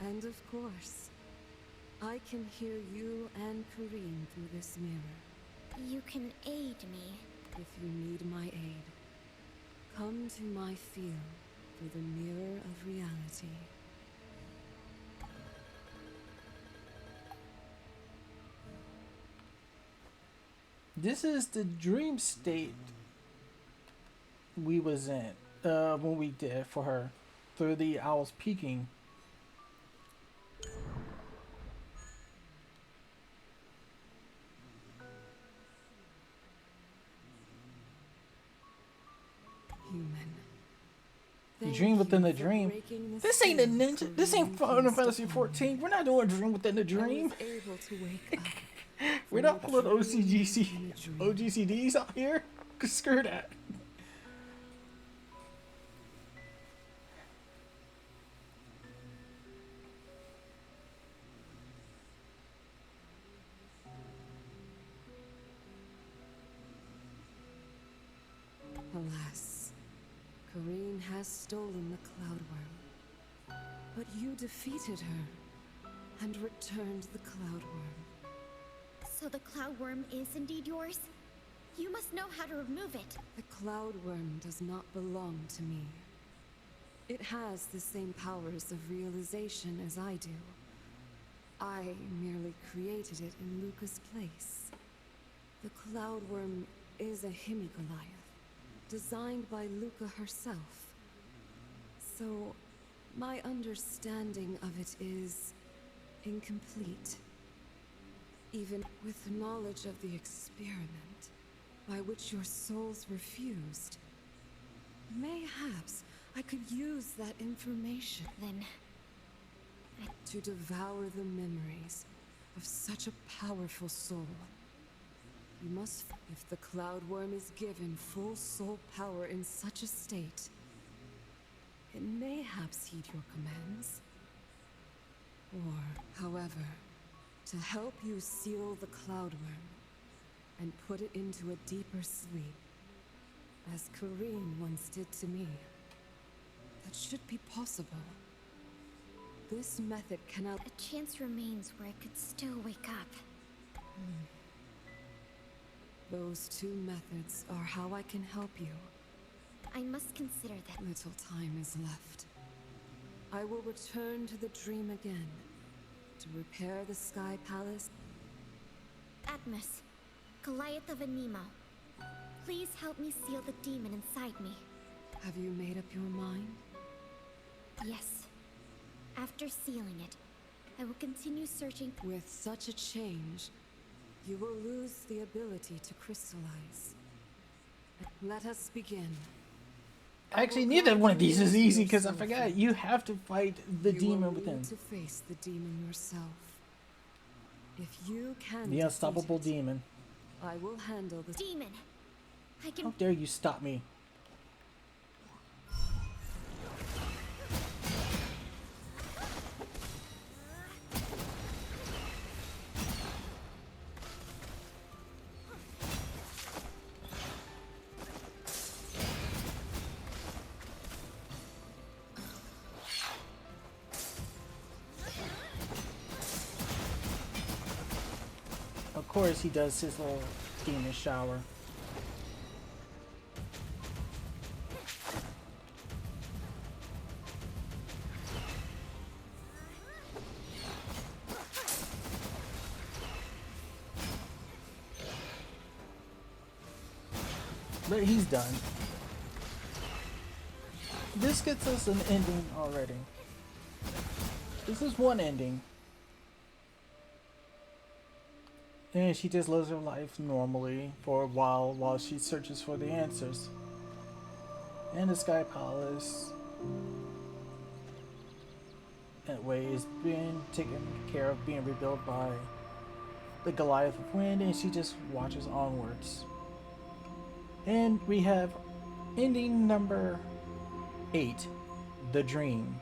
And of course, I can hear you and Kareem through this mirror. You can aid me. If you need my aid, come to my field through the mirror of reality. This is the dream state we was in when we did for her through the owls peeking. Human. You Thank dream within you a for dream. breaking the This ain't a seal ninja. This ain't Kareem Final placed Fantasy upon 14. me. We're not doing a dream within a I dream. was able to wake up. We're from not a pulling dream OCGC, in a dream. OGCDs out here. Screw that. Alas, Kareem has stolen the Cloudworm. But you defeated her and returned the Cloudworm. So the Cloudworm is indeed yours? You must know how to remove it. The Cloudworm does not belong to me. It has the same powers of realization as I do. I merely created it in Luca's place. The Cloudworm is a Hemi-Goliath, designed by Luca herself. So, my understanding of it is incomplete. Even with knowledge of the experiment by which your souls refused, mayhaps I could use that information Then, to devour the memories of such a powerful soul. You must, if the Cloudworm is given full soul power in such a state, it mayhaps heed your commands. Or, however, to help you seal the Cloudworm and put it into a deeper sleep, as Kareem once did to me. That should be possible. This method cannot. a chance remains where I could still wake up. Those two methods are how I can help you. I must consider that. Little time is left. I will return to the dream again to repair the Sky Palace. Atmos, Goliath of Anemo. Please help me seal the demon inside me. Have you made up your mind? Yes. After sealing it, I will continue searching. With such a change, you will lose the ability to crystallize. Let us begin. Actually, neither one of these is easy because I forgot you have to fight the You demon will within. need to face the demon yourself. If you can The defeat unstoppable it, demon. I will handle the Demon! I can. How dare you stop me? Of course he does his little demon shower. But he's done. This gets us an ending already. This is one ending. And she just lives her life normally for a while she searches for the answers. And the Sky Palace, that way, is being taken care of, being rebuilt by the Goliath of Wind, and she just watches onwards. And we have ending number 8, The Dream.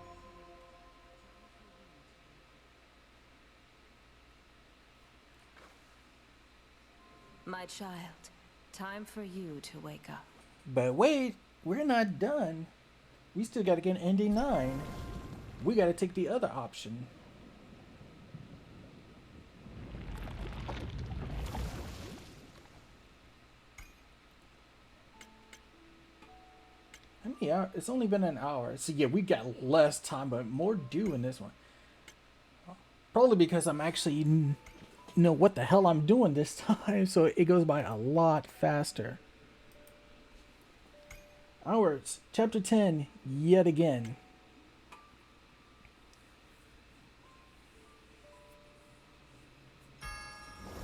My child, time for you to wake up. But wait, we're not done. We still gotta get ending 9. We gotta take the other option. How many hours? It's only been an hour. So yeah, we got less time, but more due in this one. Probably because I'm actually know what the hell I'm doing this time, so it goes by a lot faster. Onwards, chapter 10, yet again.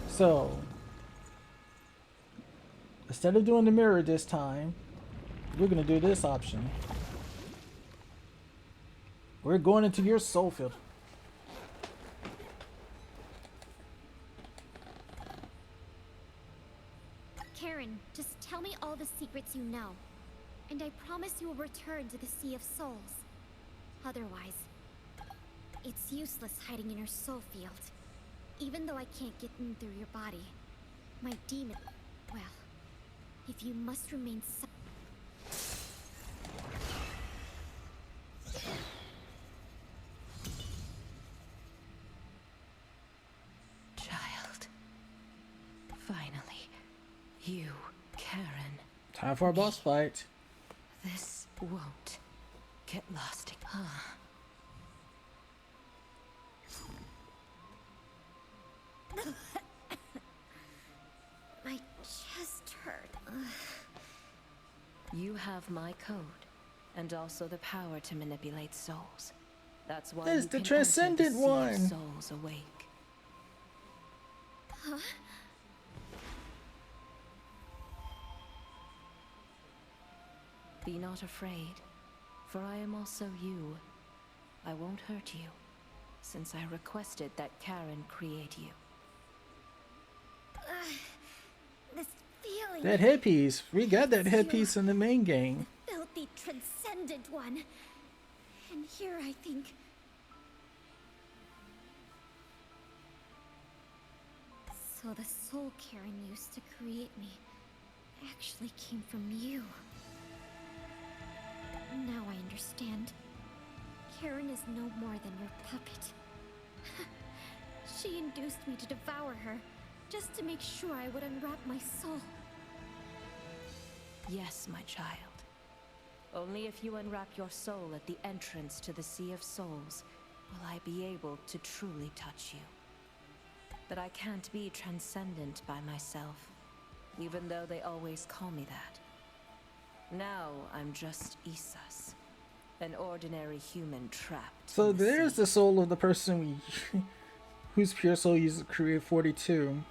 So, instead of doing the mirror this time, we're gonna do this option. We're going into your soul field. Karen, just tell me all the secrets you know. And I promise you will return to the Sea of Souls. Otherwise, it's useless hiding in your soul field. Even though I can't get in through your body, my demon... Well, if you must remain Child. Finally. You, Karen. Time for a boss fight. This won't get lost. My chest hurt. You have my code, and also the power to manipulate souls. That's why That is you the can transcendent enter the sea of one. Souls awake. Huh? Be not afraid, for I am also you. I won't hurt you, since I requested that Karen create you. This feeling... That headpiece. We got that headpiece in the main game. Filthy transcendent one. And here I think... So the soul Karen used to create me actually came from you. Now I understand. Karen is no more than your puppet. She induced me to devour her, just to make sure I would unwrap my soul. Yes, my child. Only if you unwrap your soul at the entrance to the Sea of Souls will I be able to truly touch you. But I can't be transcendent by myself, even though they always call me that. Now I'm just Isas, an ordinary human trapped. So in the there's sea. the soul of the person we, whose pure soul used to create 42.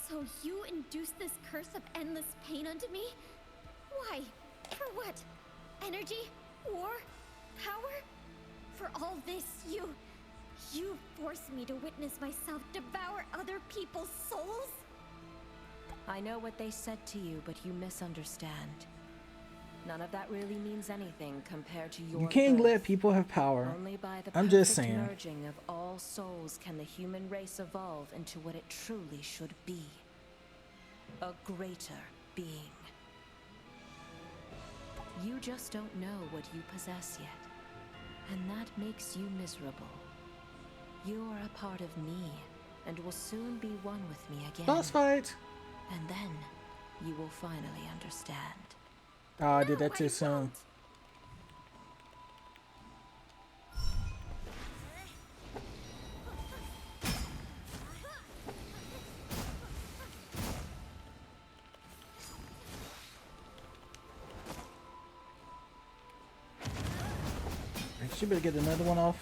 So you induced this curse of endless pain unto me? Why? For what? Energy? War? Power? For all this, you forced me to witness myself devour other people's souls? I know what they said to you, but you misunderstand. None of that really means anything compared to your You can't birth. let people have power. Only by the I'm just perfect saying. merging of all souls can the human race evolve into what it truly should be. A greater being. You just don't know what you possess yet. And that makes you miserable. You are a part of me, and will soon be one with me again. Boss fight! And then, you will finally understand. Oh, I did No, that too I soon. won't. She better get another one off.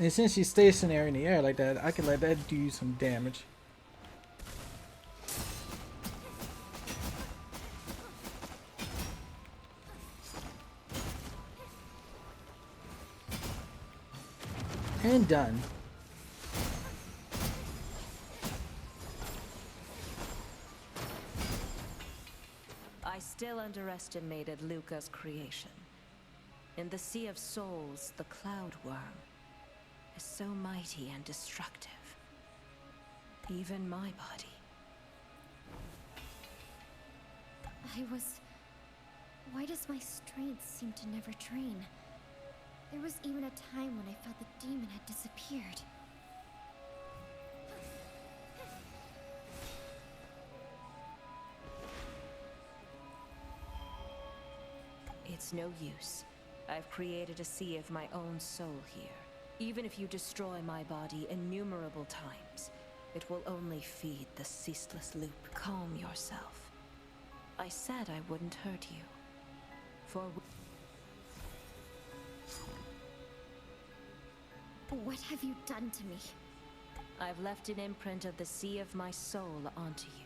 And since she's stationary in the air like that, I can let that do you some damage. And done. I still underestimated Luca's creation. In the Sea of Souls, the Cloud Worm is so mighty and destructive. Even my body. Why does my strength seem to never drain? There was even a time when I felt the demon had disappeared. It's no use. I've created a sea of my own soul here. Even if you destroy my body innumerable times, it will only feed the ceaseless loop. Calm yourself. I said I wouldn't hurt you. For What have you done to me? I've left an imprint of the Sea of my soul onto you.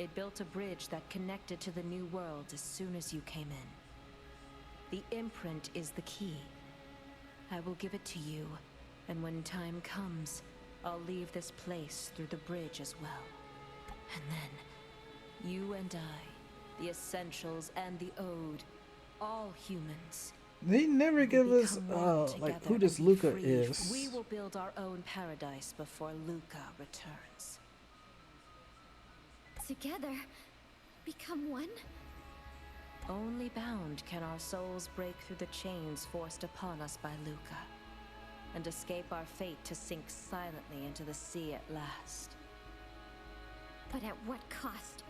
It built a bridge that connected to the new world as soon as you came in. The imprint is the key. I will give it to you, and when time comes, I'll leave this place through the bridge as well. And then, you and I, the Essentials and the Ode, all humans, They never give will us become one like together who this and be Luca free. is. We will build our own paradise before Luca returns. Together, become one? Only bound can our souls break through the chains forced upon us by Luca, and escape our fate to sink silently into the sea at last. But at what cost?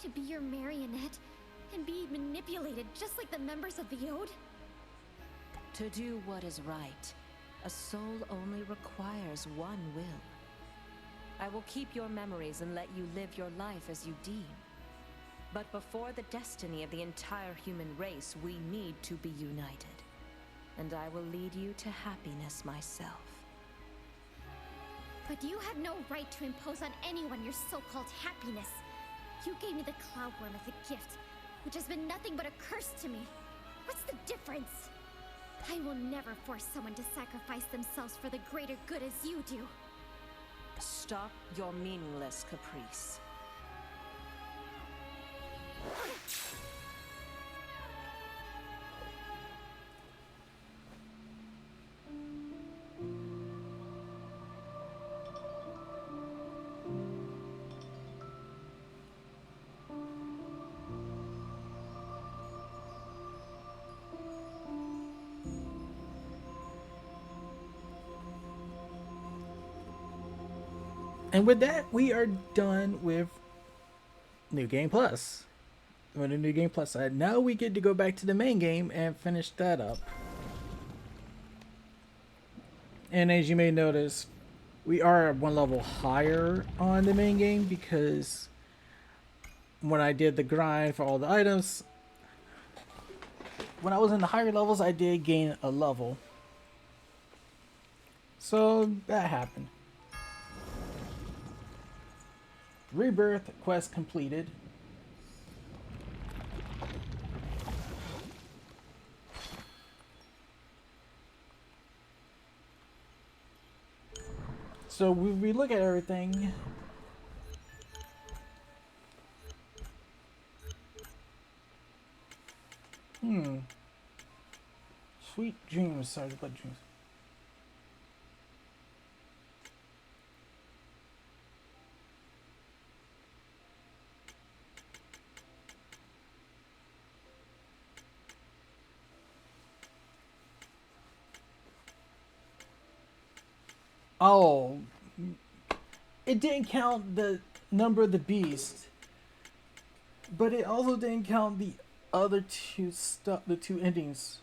To be your marionette and be manipulated just like the members of the Ode? To do what is right, a soul only requires one will. I will keep your memories and let you live your life as you deem. But before the destiny of the entire human race, we need to be united. And I will lead you to happiness myself. But you have no right to impose on anyone your so-called happiness. You gave me the Cloud Worm as a gift, which has been nothing but a curse to me. What's the difference? I will never force someone to sacrifice themselves for the greater good as you do. Stop your meaningless caprice. And with that, we are done with New Game Plus. On the New Game Plus side, now we get to go back to the main game and finish that up. And as you may notice, we are one level higher on the main game because when I did the grind for all the items, when I was in the higher levels, I did gain a level. So that happened. Rebirth quest completed. So we look at everything. Sweet dreams. Sorry, what dreams? Oh, it didn't count the number of the beast, but it also didn't count the other two stuff, the two endings,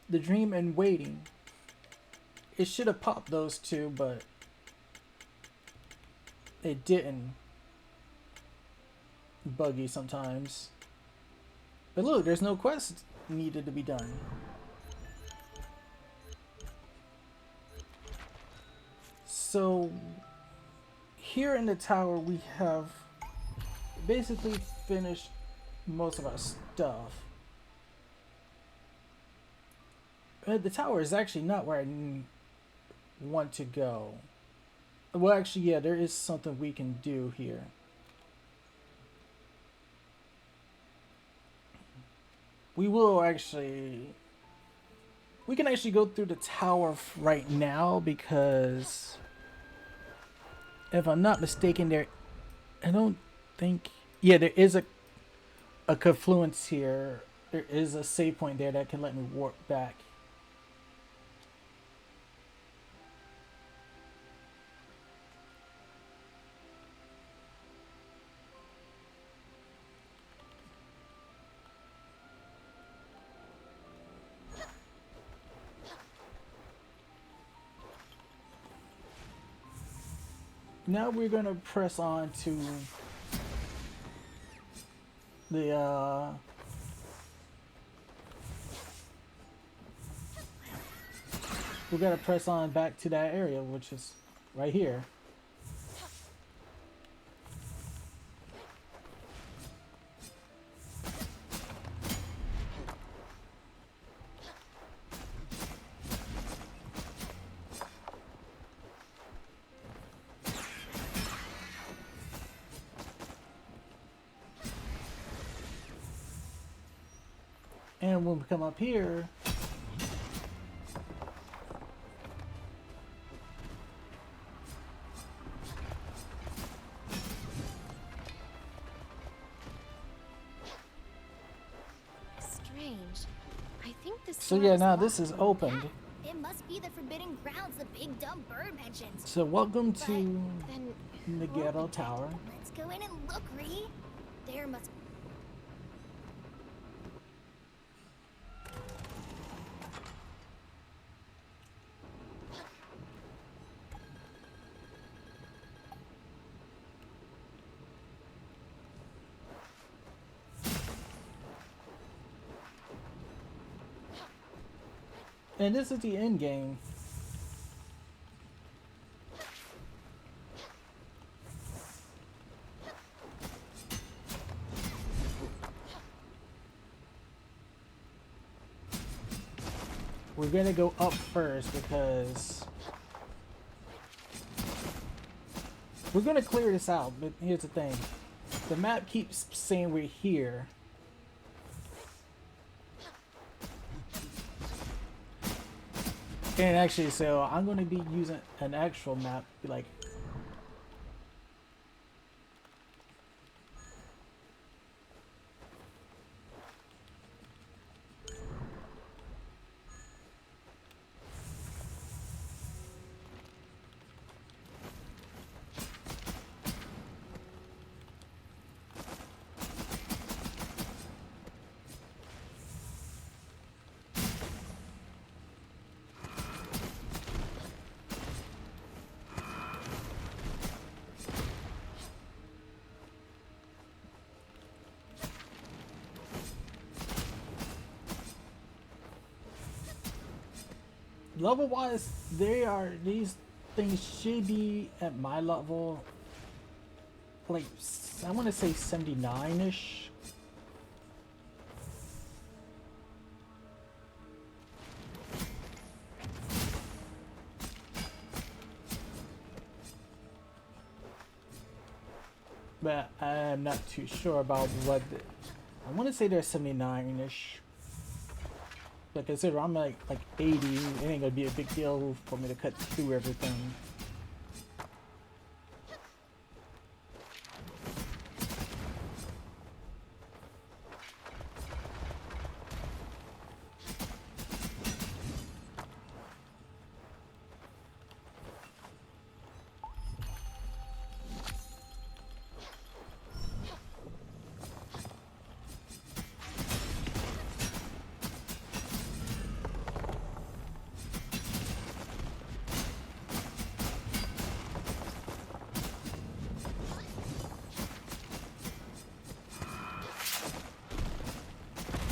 the dream and waiting. It should have popped those two, but it didn't. Buggy sometimes. But look, there's no quest needed to be done. So here in the tower we have basically finished most of our stuff. The tower is actually not where I want to go. Well, actually, yeah, there is something we can do here. We can actually go through the tower right now because if I'm not mistaken, I don't think, yeah, there is a confluence here. There is a save point there that can let me warp back. Now we're gonna press on to the we gotta press on back to that area, which is right here. And when we come up here, Strange. I think this. so yeah, now this is opened. It must be the forbidden grounds the big dumb bird mentioned. So welcome But to then the who ghetto opened it? tower. Let's go in and look, Ree. There must. And this is the end game. We're gonna go up first because we're gonna clear this out, but here's the thing. The map keeps saying we're here. And actually, so I'm going to be using an actual map, like level wise, these things should be at my level. Like, I want to say 79-ish. But I'm not too sure about what I want to say they're 79-ish. But consider I'm like 80, it ain't gonna be a big deal for me to cut through everything.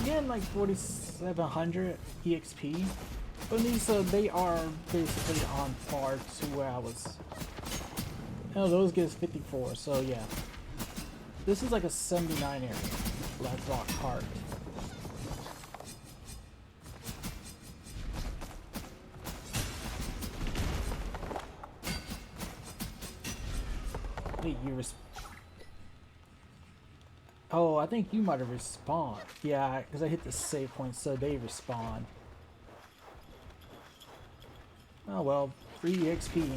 Getting like 4,700 EXP. But these, they are basically on par to where I was. Oh, those gives 54, so yeah. This is like a 79 area. Black Rock Heart. Wait, oh, I think you might have respawned. Yeah, because I hit the save point, so they respawn. Oh well, free XP.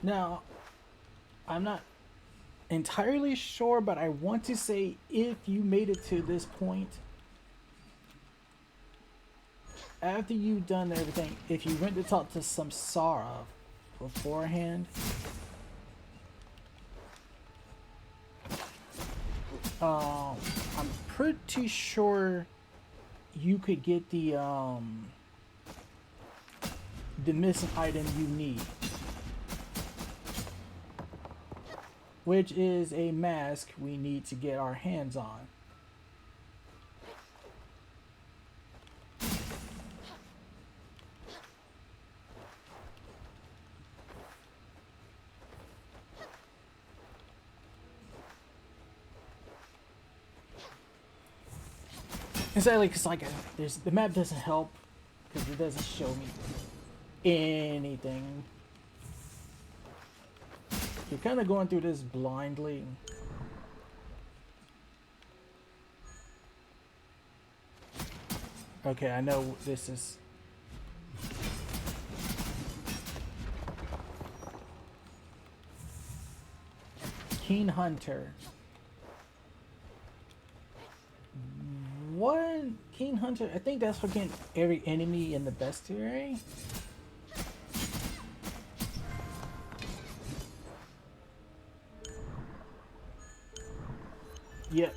Now, I'm not entirely sure, but I want to say if you made it to this point, after you've done everything, if you went to talk to Samsara beforehand, I'm pretty sure you could get the missing item you need, which is a mask we need to get our hands on. Exactly, because like the map doesn't help because it doesn't show me anything. You're kind of going through this blindly. Okay, I know this is... Keen Hunter. What? Keen Hunter? I think that's for getting every enemy in the bestiary. Yep.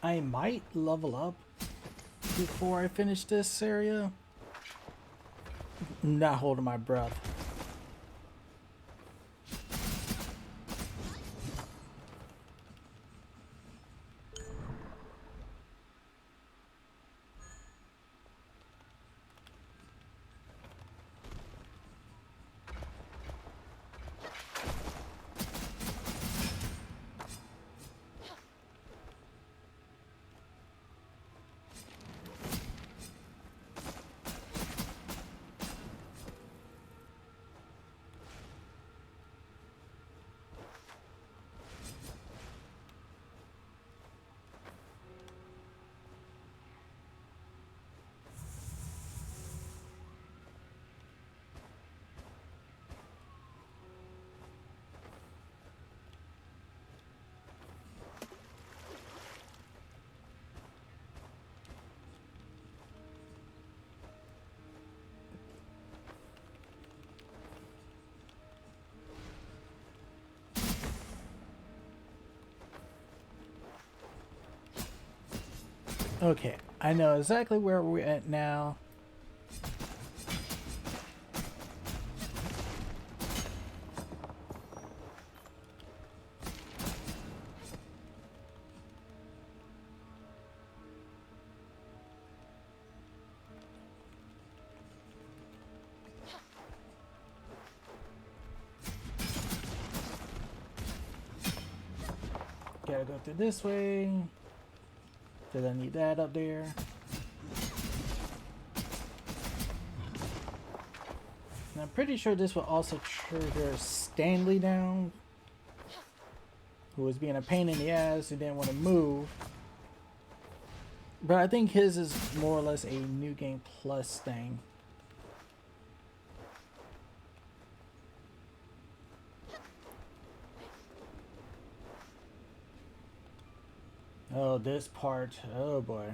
I might level up before I finish this area. I'm not holding my breath. Okay, I know exactly where we're at now. Gotta go through this way. Did I need that up there? And I'm pretty sure this will also trigger Stanley down, who was being a pain in the ass, who didn't want to move. But I think his is more or less a New Game Plus thing. Oh, this part. Oh boy.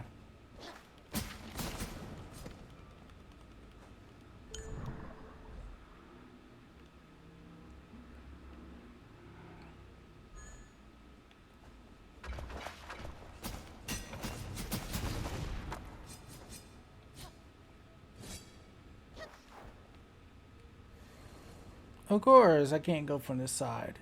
Of course, I can't go from this side.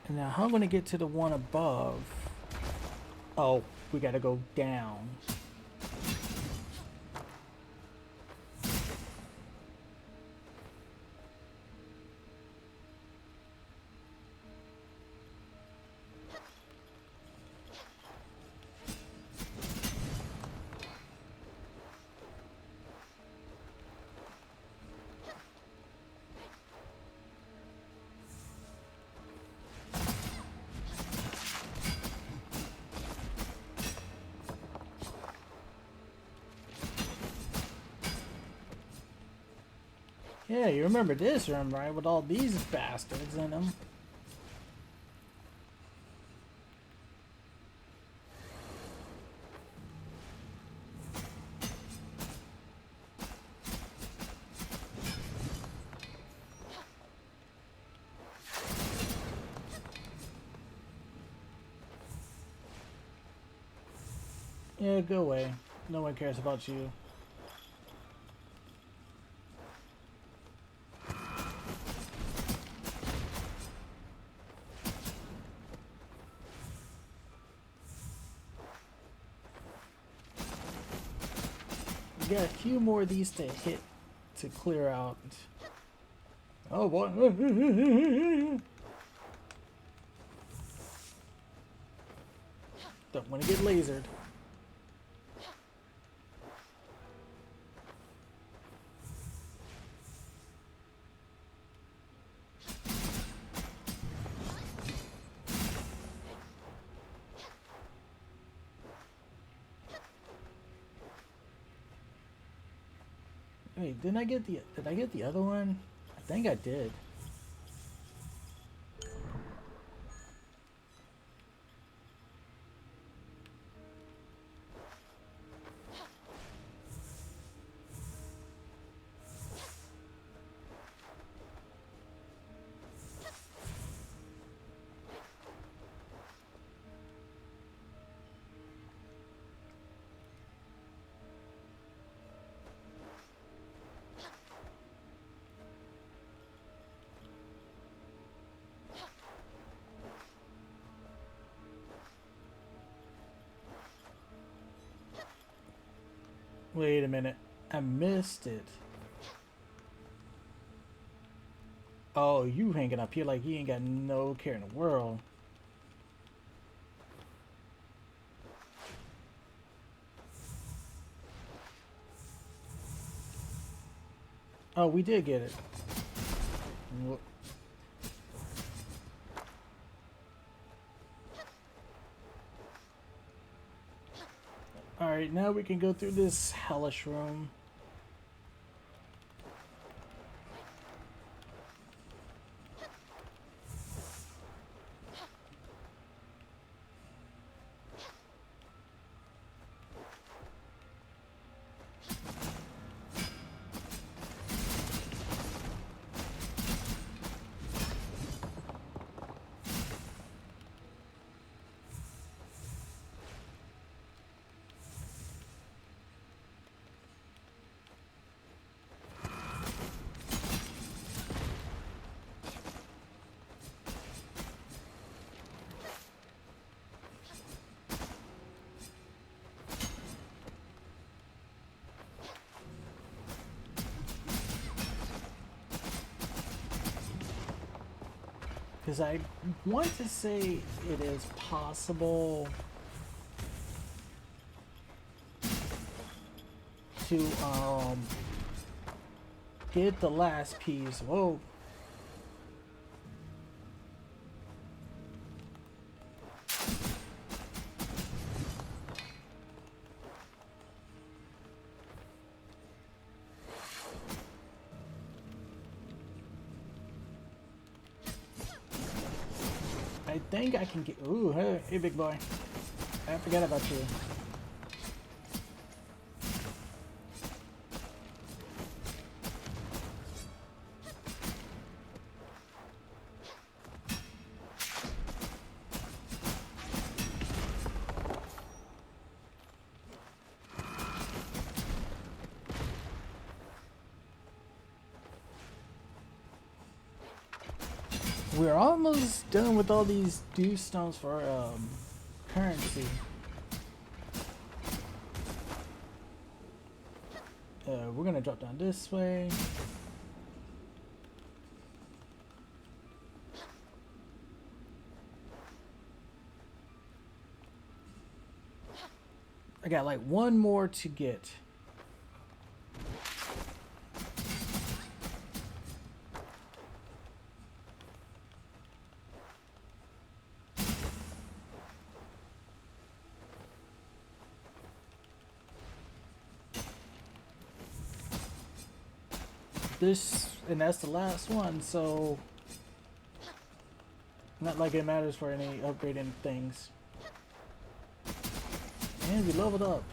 And now how am I going to get to the one above? Oh, we got to go down. Yeah, you remember this room, right? With all these bastards in them. Yeah, go away. No one cares about you. We got a few more of these to hit to clear out. Oh boy. Don't want to get lasered. Wait, did I get the other one? I think I did. Wait a minute. I missed it. Oh, you hanging up here like you ain't got no care in the world. Oh, we did get it. Alright, now we can go through this hellish room. Because I want to say it is possible to get the last piece. Whoa. I think I can get. Ooh, hey, big boy. I forgot about you. We're almost done with all these dew stones for currency. We're gonna drop down this way. I got like one more to get. And that's the last one, so not like it matters for any upgrading things. And we leveled up.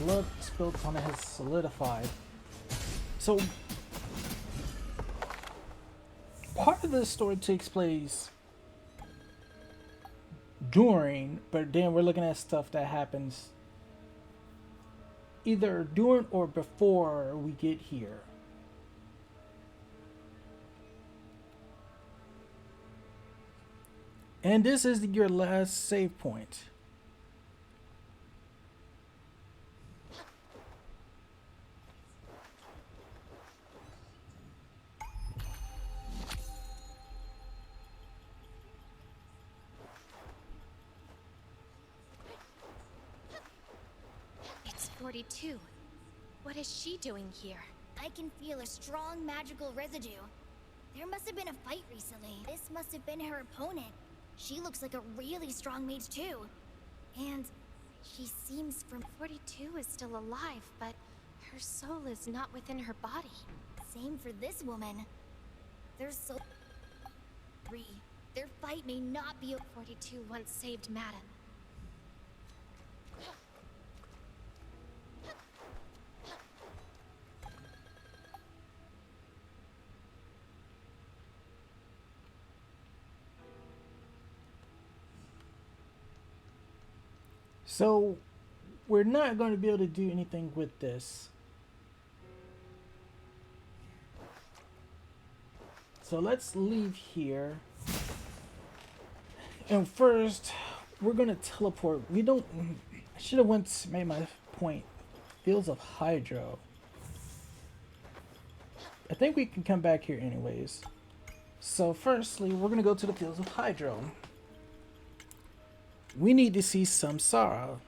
Blood spilled on it has solidified. So part of this story takes place during, but then we're looking at stuff that happens either during or before we get here. And this is your last save point. It's 42. What is she doing here? I can feel a strong magical residue. There must have been a fight recently. This must have been her opponent. She looks like a really strong mage too. And she seems from 42 is still alive, but her soul is not within her body. same for this woman. Their soul. Their fight may not be. 42 once saved Madden. So we're not going to be able to do anything with this. So let's leave here. And first, we're going to teleport. We don't... I should have made my point. Fields of Hydro. I think we can come back here anyways. So firstly, we're going to go to the Fields of Hydro. We need to see Samsara.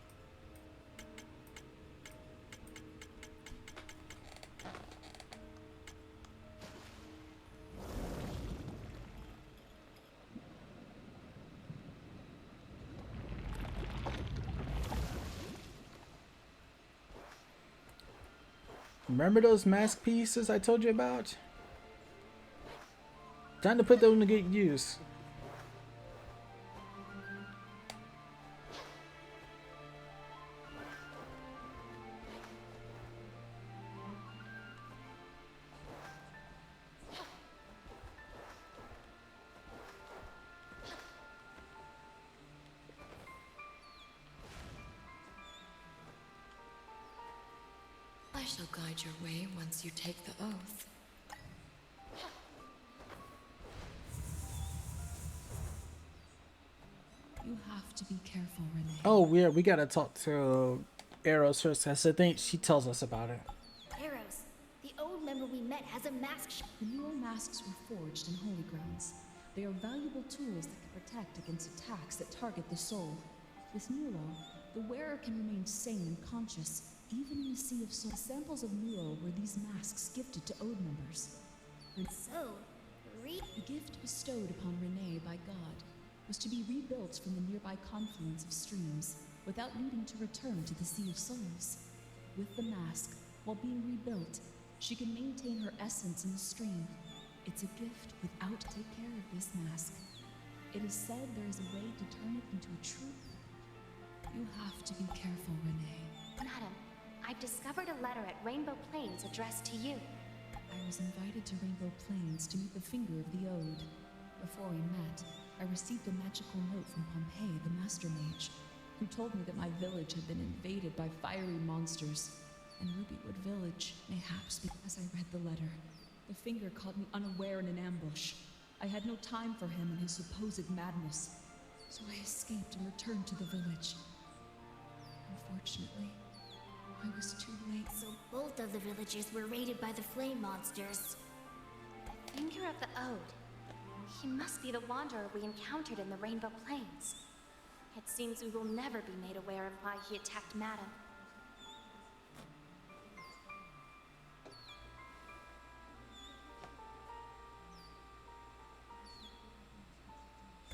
Remember those mask pieces I told you about? Time to put them to good use. shall guide your way once you take the oath. You have to be careful, Renee. Oh, we gotta talk to Eros first. I think she tells us about it. Eros, the old member we met has a mask. The neural masks were forged in holy grounds. They are valuable tools that can protect against attacks that target the soul. With Neuro, the wearer can remain sane and conscious, even in the Sea of Souls. Samples of Neuro were these masks gifted to Ode members. So, The gift bestowed upon Renee by God was to be rebuilt from the nearby confluence of streams, without needing to return to the Sea of Souls. With the mask, while being rebuilt, she can maintain her essence in the stream. It's a gift without take care of this mask. It is said there is a way to turn it into a true. You have to be careful, Renee. Madam, I've discovered a letter at Rainbow Plains addressed to you. I was invited to Rainbow Plains to meet the Finger of the Ode. Before we met, I received a magical note from Pompeii, the Master Mage, who told me that my village had been invaded by fiery monsters, and Rubywood Village, mayhaps because I read the letter. The Finger caught me unaware in an ambush. I had no time for him and his supposed madness, so I escaped and returned to the village. Unfortunately, I was too late. So both of the villages were raided by the flame monsters. The Finger of the Ode. He must be the wanderer we encountered in the Rainbow Plains. It seems we will never be made aware of why he attacked Madam.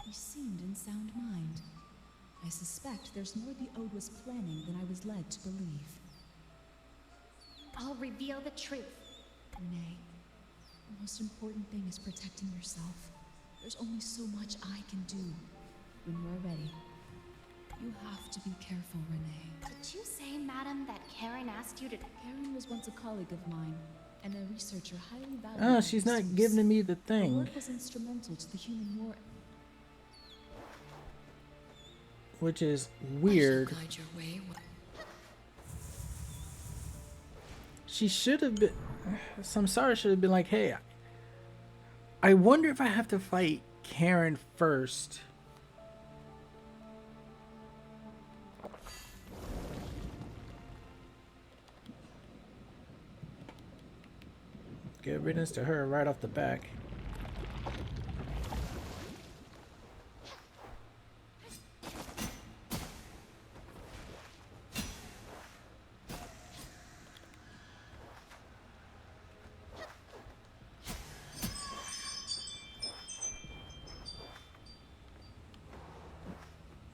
He seemed in sound mind. I suspect there's more the Ode was planning than I was led to believe. I'll reveal the truth. Renee, the most important thing is protecting yourself. There's only so much I can do. When you are ready, you have to be careful, Renee. Did you say, Madam, that Karen asked you to... Karen was once a colleague of mine, and a researcher highly valued. Oh, she's not giving me the Her thing. work was instrumental to the human war. Which is I weird. shall guide your way. She should have been. Samsara should have been like, hey, I wonder if I have to fight Karen first. Good riddance to her right off the back.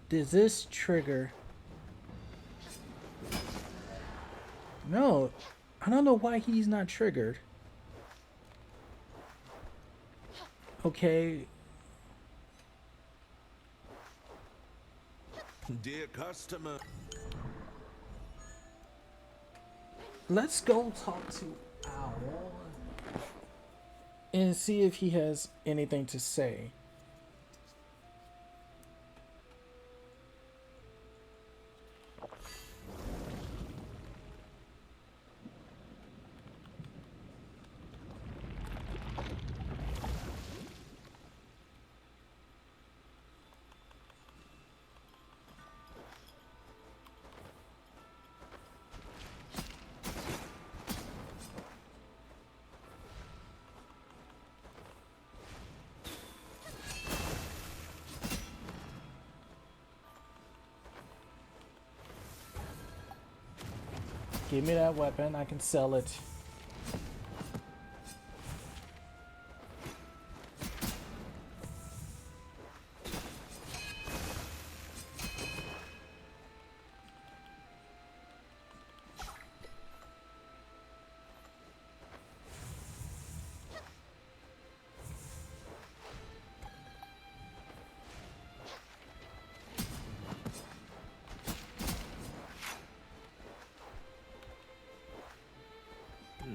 Does this trigger? No, I don't know why he's not triggered. Okay. Dear customer. Let's go talk to Owl and see if he has anything to say. Give me that weapon, I can sell it.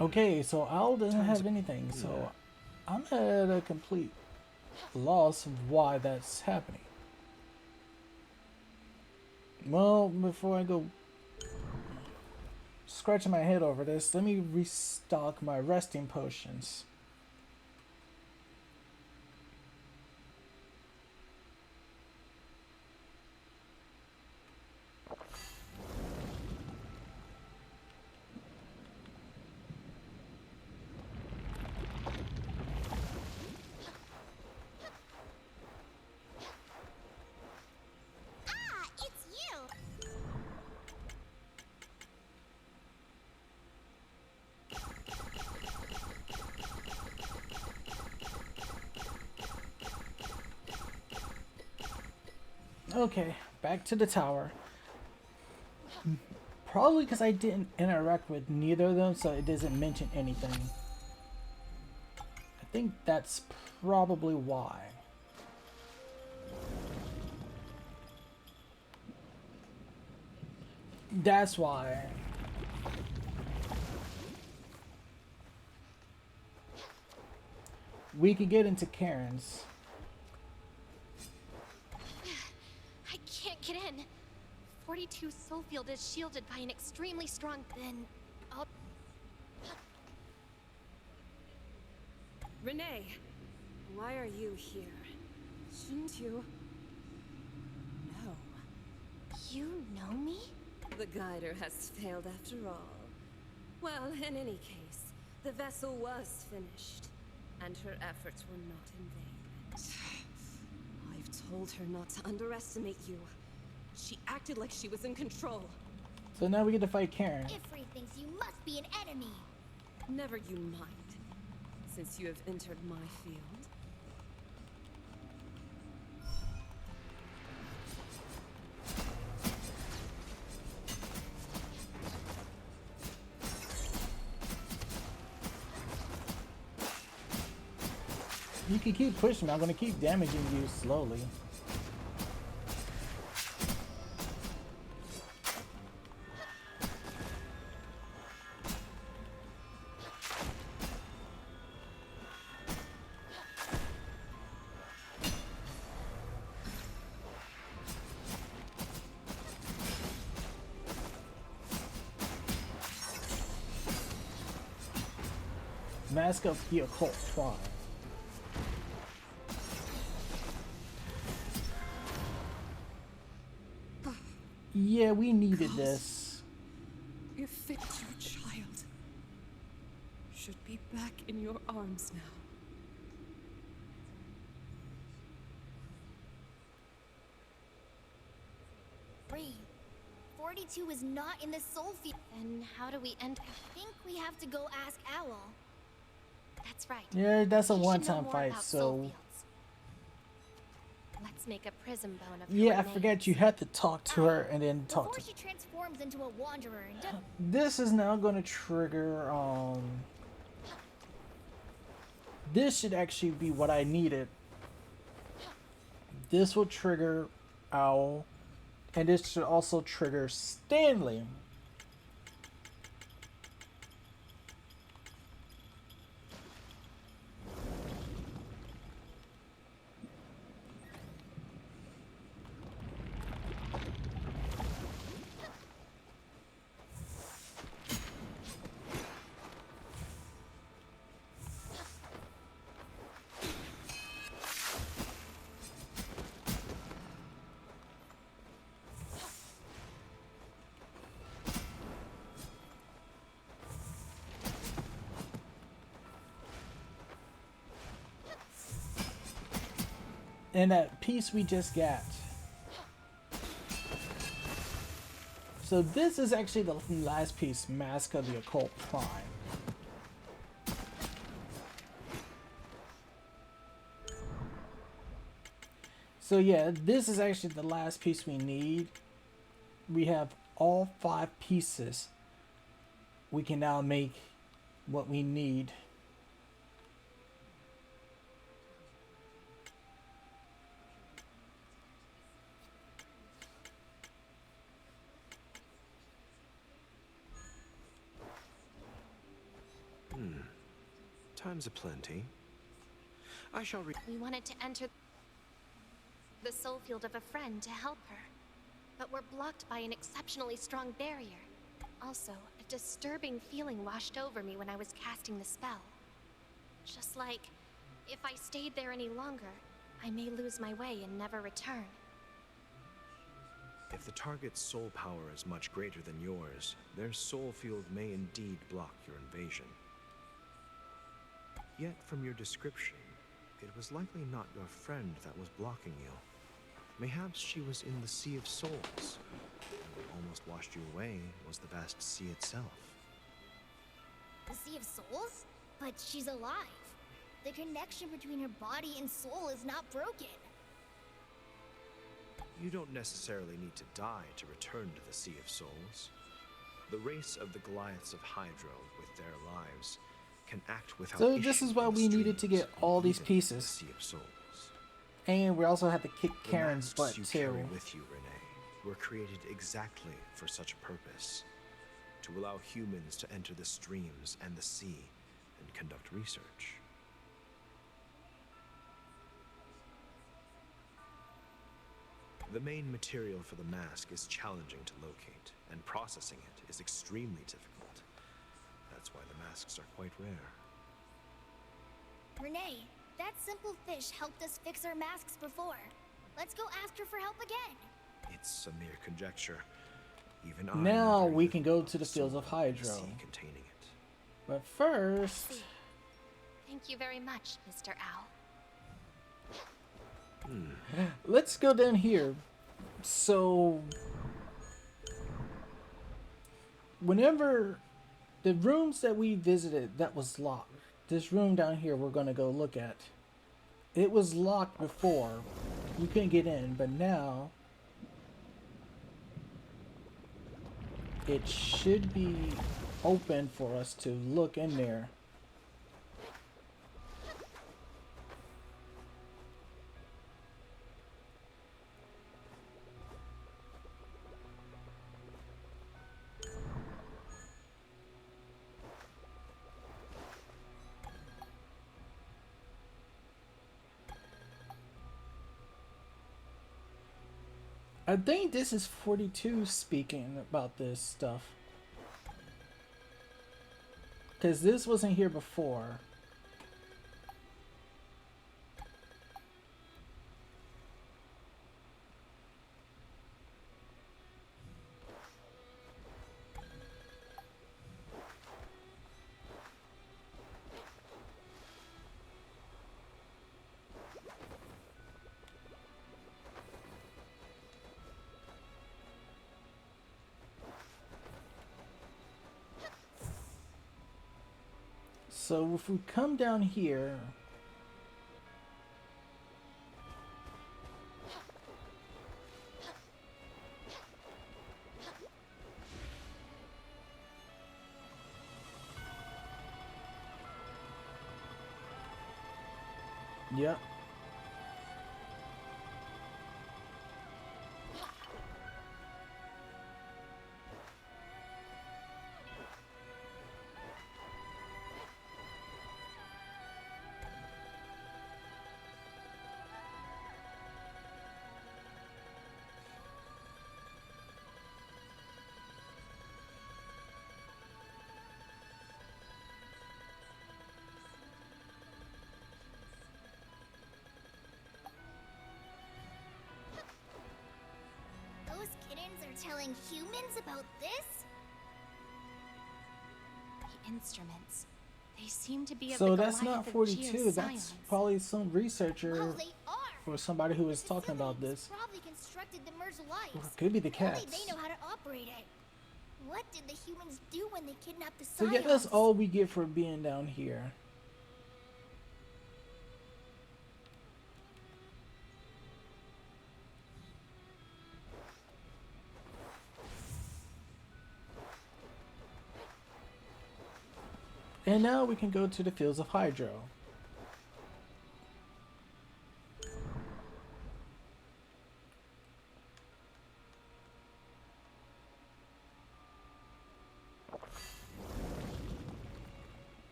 Okay, so Owl doesn't have anything, so I'm at a complete loss of why that's happening. Well, before I go scratching my head over this. Let me restock my resting potions. Ah, it's you! Okay, back to the tower. Probably because I didn't interact with neither of them, so it doesn't mention anything. I think that's probably why. That's why. We could get into Karen's. I can't get in. 42 soul field is shielded by an extremely strong. Then I'll. Renee, why are you here? Shouldn't you? No. You know me? The guider has failed after all. Well, in any case, the vessel was finished, and her efforts were not in vain. I've told her not to underestimate you. She acted like she was in control. So now we get to fight Karen. Ifrit thinks you must be an enemy. Never you mind, since you have entered my field. You can keep pushing me. I'm going to keep damaging you slowly. Mask of the Occult Prime. Yeah, we needed this. If it's your child, should be back in your arms now. Bree, 42 is not in the soul field. Then how do we end? I think we have to go ask Owl. That's right. Yeah, that's a He should know one-time more fight, about so... soul fields. Let's make a prism bone of her Yeah, I remains. forgot you had to talk to her and then talk Before to... she transforms into a wanderer and This is now going to trigger, This should actually be what I needed. This will trigger Owl, and this should also trigger Stanley. And that piece we just got. So this is actually the last piece, Mask of the Occult Prime. So yeah, this is actually the last piece we need. We have all 5 pieces. We can now make what we need. Time's aplenty. I shall We wanted to enter the soul field of a friend to help her, but we're blocked by an exceptionally strong barrier. Also, a A disturbing feeling washed over me when I was casting the spell. Just like, if I stayed there any longer, I may lose my way and never return. If the target's soul power is much greater than yours, their soul field may indeed block your invasion. Yet from your description, it was likely not your friend that was blocking you. Mayhaps she was in the Sea of Souls, and what almost washed you away was the vast sea itself. The Sea of Souls? But she's alive. The connection between her body and soul is not broken. You don't necessarily need to die to return to the Sea of Souls. The race of the Goliaths of Hydro, with their lives, can act without So this issue is why in the we needed to streams, get all these even pieces. the Sea of Souls. And we also had to kick The Karen's masks butt you too. carry with you, Renee, were created exactly for such a purpose. To allow humans to enter the streams and the sea and conduct research. The main material for the mask is challenging to locate, and processing it is extremely difficult. That's why the masks are quite rare. Renee, that simple fish helped us fix our masks before. Let's go ask her for help again. It's a mere conjecture. Even I Now know very we can little go about to the the fields soul of the Hydro. sea containing it. But first, Thank you very much, Mr. Owl. let's go down here. So, whenever the rooms that we visited that was locked, this room down here we're going to go look at, it was locked before. You couldn't get in, but now it should be open for us to look in there. I think this is 42 speaking about this stuff. Because this wasn't here before. So if we come down here, yep. Those kittens are telling humans about this? The instruments. They seem to be of So the that's Goliath not of 42. That's geoscience. probably some researcher Oh, they are. or somebody who was The talking about facilities this. probably constructed the merge lives. Or it could be the Only cats. they know how to operate it. What did the humans do when they kidnapped the So scions? yeah, that's all we get for being down here. And now we can go to the fields of Hydro.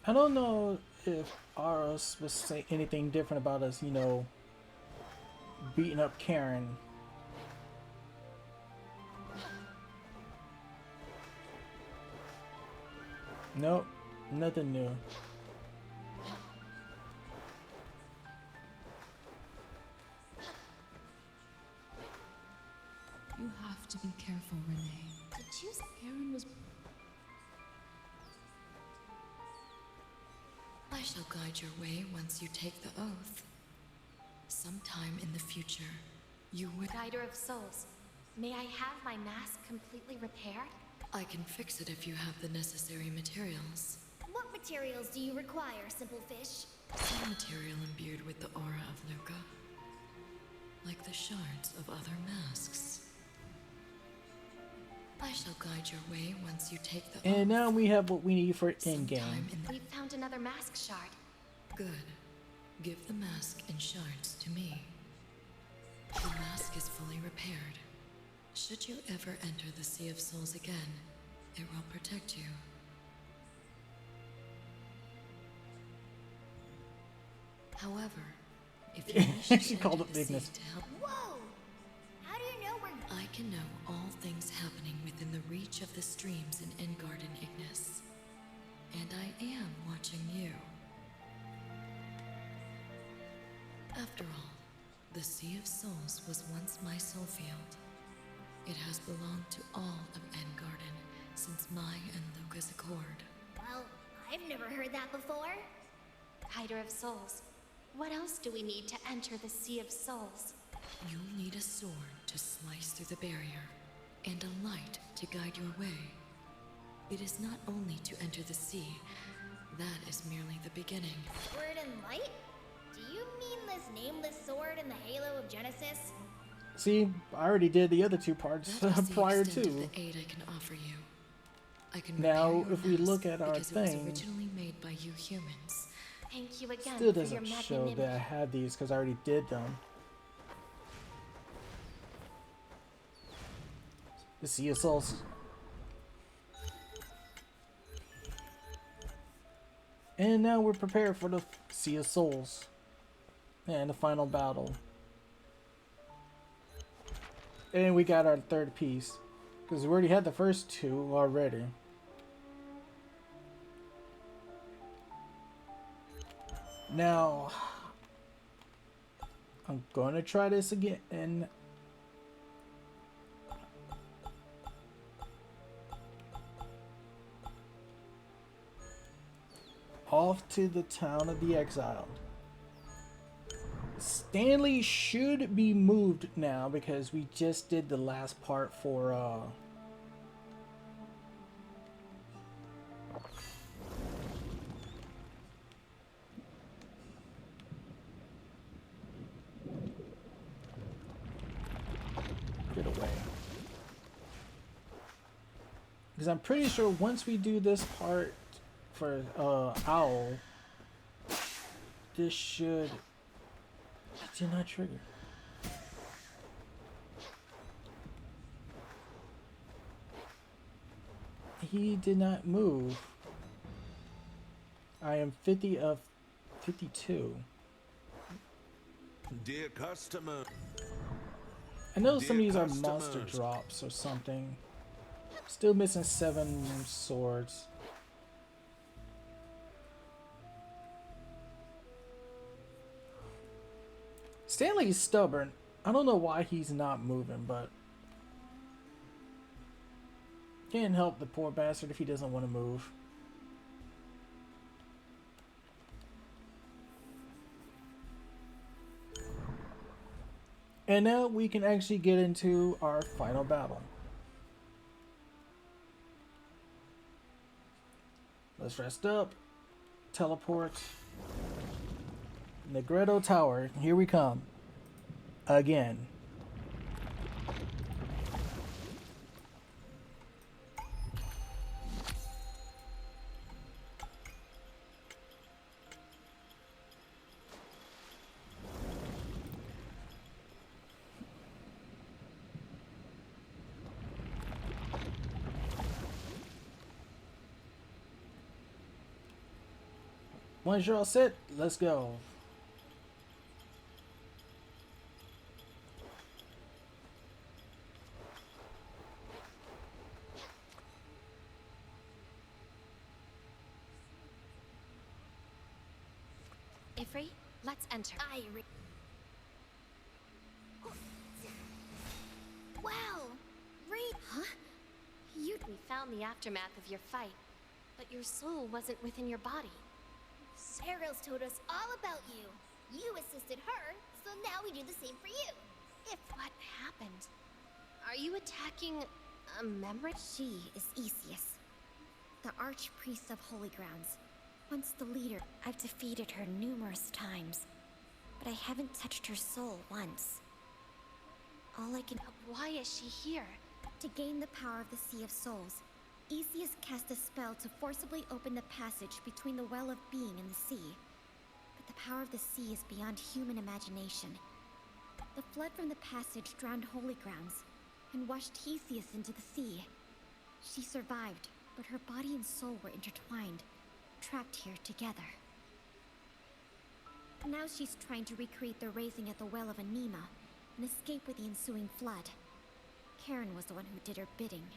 I don't know if Aros was saying anything different about us, you know, beating up Karen. Nope, nothing new. You have to be careful, Renee. Did you say Karen was... I shall guide your way once you take the oath. Sometime in the future, you would... Guider of souls, may I have my mask completely repaired? I can fix it if you have the necessary materials. What materials do you require, simple fish? Some material imbued with the aura of Luca. Like the shards of other masks. I shall guide your way once you take the oath. And now we have what we need for in-game. We've found another mask shard. Good. Give the mask and shards to me. The mask is fully repaired. Should you ever enter the Sea of Souls again, it will protect you. However, if you wish She to called enter it the sea bigness. to help, Whoa! How do you know we're... I can know all things happening within the reach of the streams in Engarden, Ignis. And I am watching you. After all, the Sea of Souls was once my soul field. It has belonged to all of Engarden since my and Luca's accord. Well, I've never heard that before. Guider of souls, what else do we need to enter the Sea of Souls? You'll need a sword to slice through the barrier, and a light to guide your way. It is not only to enter the sea, that is merely the beginning. Sword and light? Do you mean this nameless sword in the Halo of Genesis? See, I already did the other two parts That is the prior extent to. of the aid I can offer you. I can Now, repair your if we look mask at our because it was thing, originally made by you humans. Thank you again still for your doesn't show magnanimity. that I had these because I already did them. The Sea of Souls. And now we're prepared for the Sea of Souls. And the final battle. And we got our third piece. Because we already had the first two already. Now, I'm going to try this again. And off to the town of the exiled. Stanley should be moved now because we just did the last part for get away. Because I'm pretty sure once we do this part for Owl, this should... It did not trigger. He did not move. I am 50 of 52. Dear customer. I know some of Dear these are monster customers. drops or something. Still missing 7 swords. Stanley's stubborn. I don't know why he's not moving, but can't help the poor bastard if he doesn't want to move. And now we can actually get into our final battle. Let's rest up. Teleport. Negredo Tower. Here we come. Again. Once you're all set, let's go. Ifri, let's enter. Wow! Great! Huh? You... We found the aftermath of your fight, but your soul wasn't within your body. Sarah's told us all about you. You assisted her, so now we do the same for you. If what happened? Are you attacking a memory? She is Easius, the archpriest of Holy Grounds. Once the leader, I've defeated her numerous times, but I haven't touched her soul once. All I can... Why is she here? To gain the power of the Sea of Souls, Easius cast a spell to forcibly open the passage between the Well of Being and the sea. But the power of the sea is beyond human imagination. The flood from the passage drowned Holy Grounds and washed Theseus into the sea. She survived, but her body and soul were intertwined, trapped here together. Now she's trying to recreate the raising at the Well of Anima and escape with the ensuing flood. Karen was the one who did her bidding.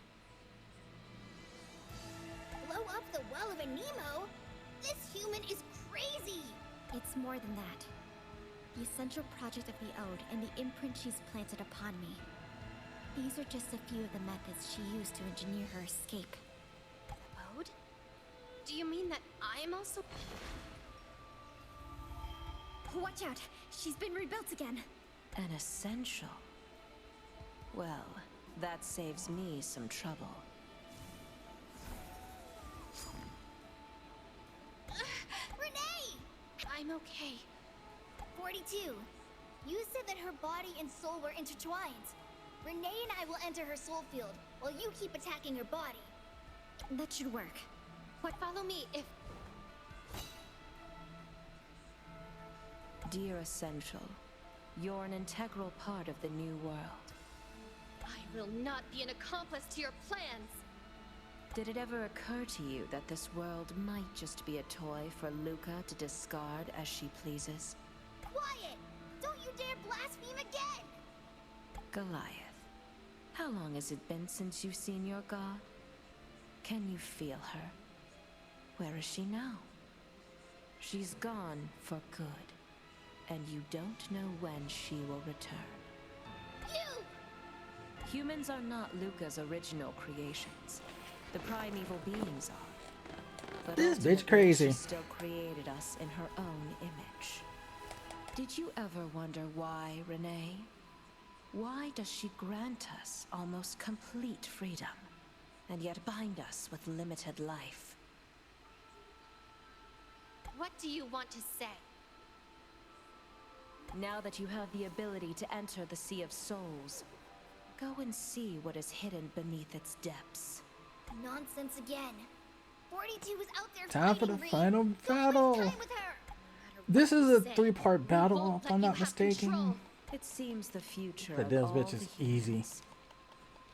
Blow up the Well of Anemo? This human is crazy! It's more than that. The essential project of the Ode and the imprint she's planted upon me. These are just a few of the methods she used to engineer her escape. The Ode? Do you mean that I'm also... Watch out! She's been rebuilt again! An essential? Well, that saves me some trouble. Renee! I'm okay. 42. You said that her body and soul were intertwined. Renee and I will enter her soul field, while you keep attacking her body. That should work. Follow me if... Dear Essential, you're an integral part of the new world. I will not be an accomplice to your plans. Did it ever occur to you that this world might just be a toy for Luca to discard as she pleases? Quiet! Don't you dare blaspheme again! Goliath, how long has it been since you've seen your god? Can you feel her? Where is she now? She's gone for good, and you don't know when she will return. You! Humans are not Luca's original creations. The primeval beings are. But This bitch ultimately, crazy. She still created us in her own image. Did you ever wonder why, Renee? Why does she grant us almost complete freedom, and yet bind us with limited life? What do you want to say? Now that you have the ability to enter the Sea of Souls, go and see what is hidden beneath its depths. Nonsense again. 42 was out there Time for the fighting, Reed. final Don't waste battle. time with her. This is a Say, 3-part battle, won't if let I'm you not have mistaken. control. It seems the future But of this all bitch the is easy. humans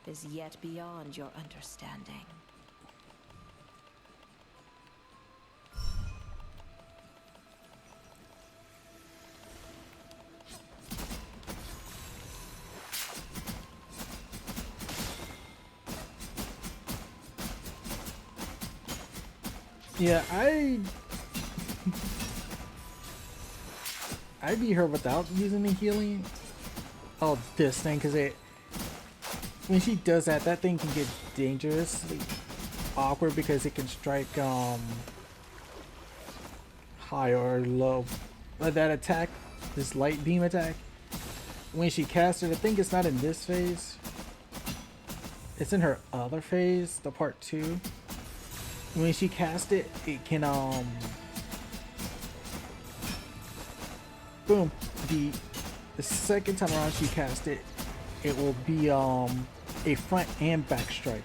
is yet beyond your understanding. Yeah, I beat her without using the healing. Oh, this thing, because when she does that, that thing can get dangerously awkward because it can strike high or low. But that attack, this light beam attack, when she casts it, I think it's not in this phase. It's in her other phase, the part 2. When she casts it, it can boom. The second time around she casts it, it will be a front and back strike.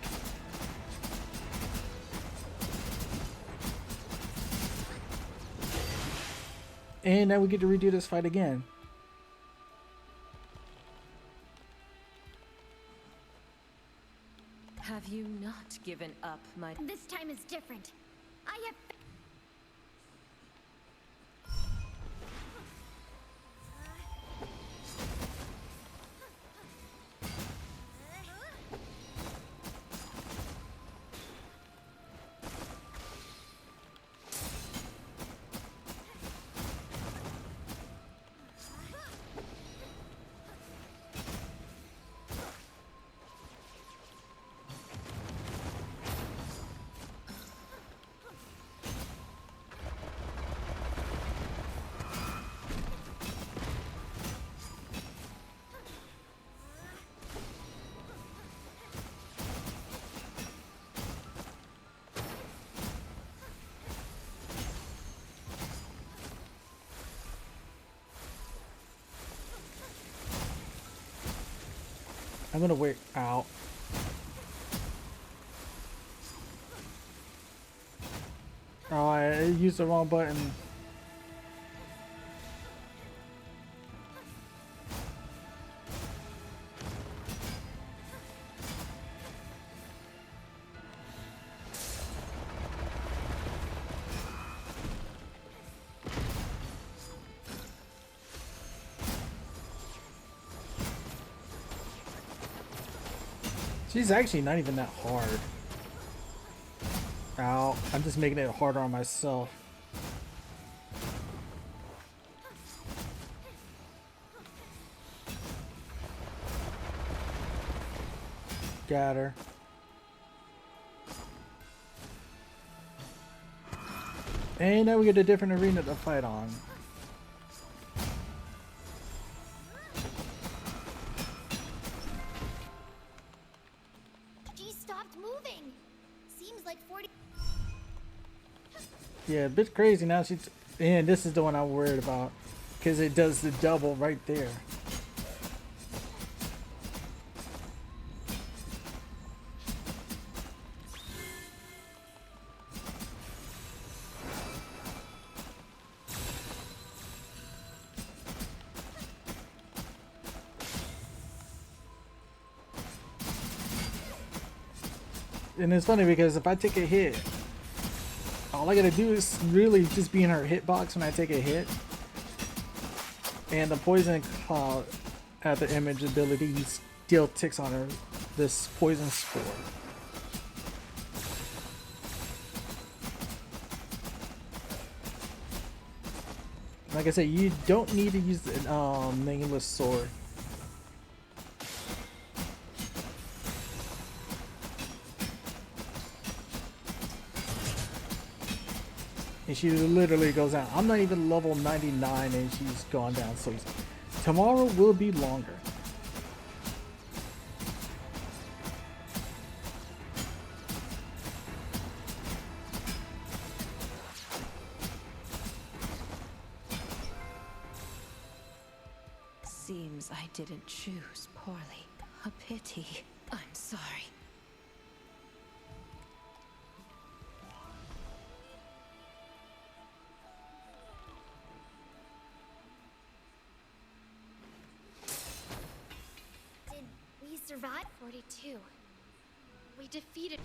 And now we get to redo this fight again. Have you not given up, my... This time is different. I have... I'm gonna wait out. Oh, I used the wrong button. She's actually not even that hard. Ow, I'm just making it harder on myself. Got her. And now we get a different arena to fight on. She stopped moving. Seems like 40. Yeah, a bit crazy now. She's, and this is the one I'm worried about because it does the double right there. And it's funny because if I take a hit, all I gotta do is really just be in her hitbox when I take a hit. And the poison cloud at the image ability still ticks on her this poison spore. Like I said, you don't need to use the nameless sword. And she literally goes down. I'm not even level 99 and she's gone down so easy. Tomorrow will be longer. Seems I didn't choose poorly. A pity. I'm sorry. Did we survive? 42. We defeated.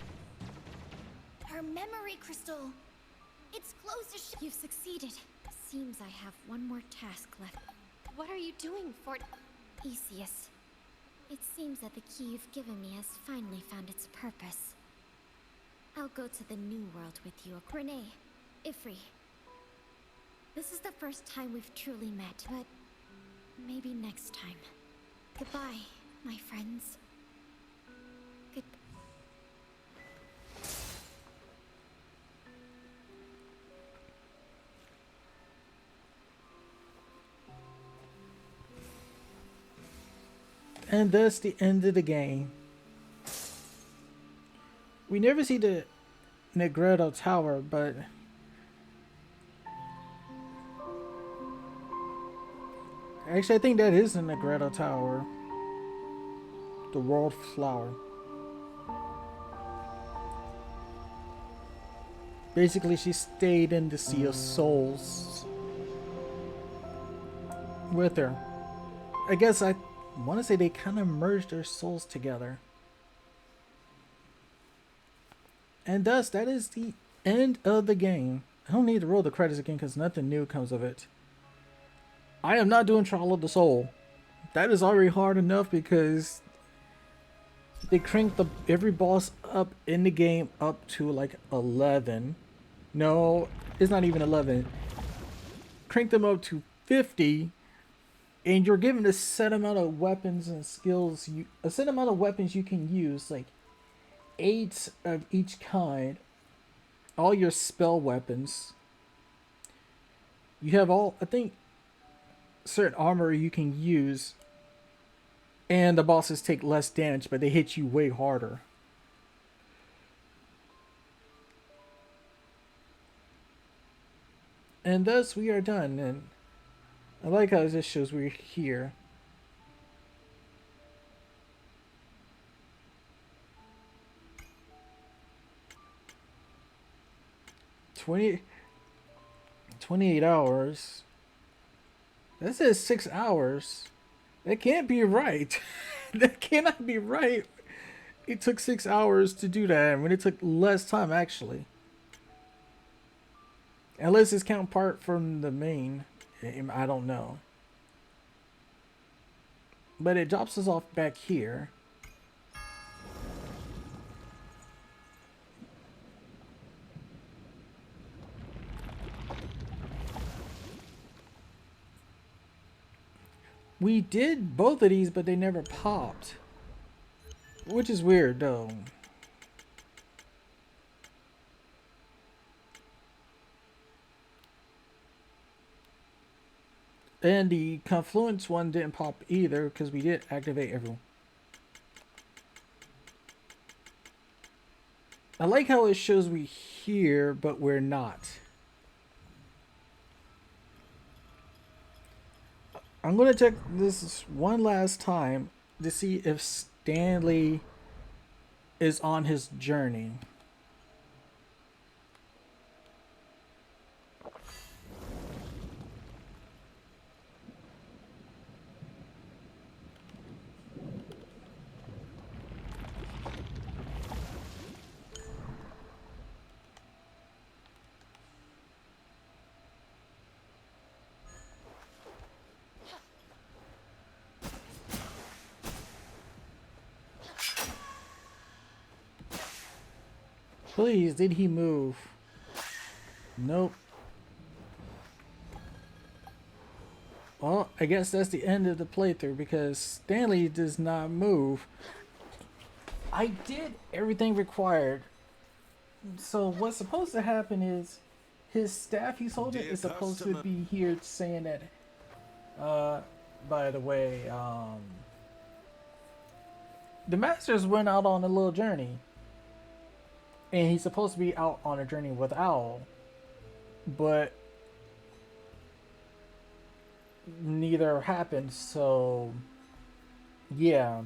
Her memory crystal. It's close to. You've succeeded. Seems I have one more task left. What are you doing, Easius. It seems that the key you've given me has finally found its purpose. I'll go to the new world with you, Renee, Ifri. This is the first time we've truly met, but maybe next time. Goodbye, my friends. Good. And that's the end of the game. We never see the Negredo Tower, but actually I think that is the Negredo Tower. The World Flower. Basically, she stayed in the Sea of Souls with her. I guess I want to say they kind of merged their souls together. And thus, that is the end of the game. I don't need to roll the credits again because nothing new comes of it. I am not doing Trial of the Soul. That is already hard enough because they cranked every boss up in the game up to like 11. No, it's not even 11. Cranked them up to 50. And you're given a set amount of weapons and skills, a set amount of weapons you can use, like 8 of each kind. All your spell weapons. You have all, I think, certain armor you can use. And the bosses take less damage, but they hit you way harder. And thus we are done. And I like how this shows we're here. 20, 28 hours. That says 6 hours. That can't be right. That cannot be right. It took 6 hours to do that when it took less time actually. Unless it's count part from the main. I don't know. But it drops us off back here. We did both of these, but they never popped. Which is weird, though. And the Confluence one didn't pop either, because we did activate everyone. I like how it shows we here, but we're not. I'm going to check this one last time to see if Stanley is on his journey. Please, did he move? Nope. Well, I guess that's the end of the playthrough because Stanley does not move. I did everything required. So what's supposed to happen is his staff he's holding is supposed to be here saying that, by the way, the Masters went out on a little journey. And he's supposed to be out on a journey with Owl. But neither happened, so yeah.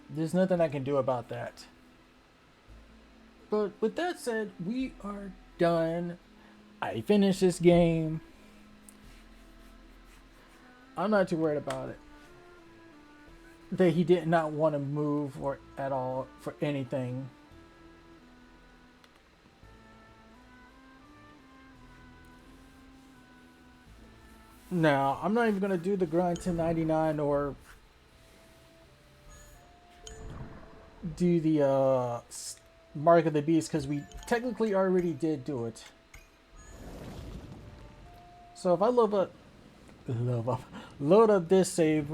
There's nothing I can do about that. But with that said, we are done. I finished this game. I'm not too worried about it. That he did not want to move or at all for anything. Now, I'm not even going to do the grind 1099 or do the Mark of the Beast because we technically already did do it. So if I load up this save,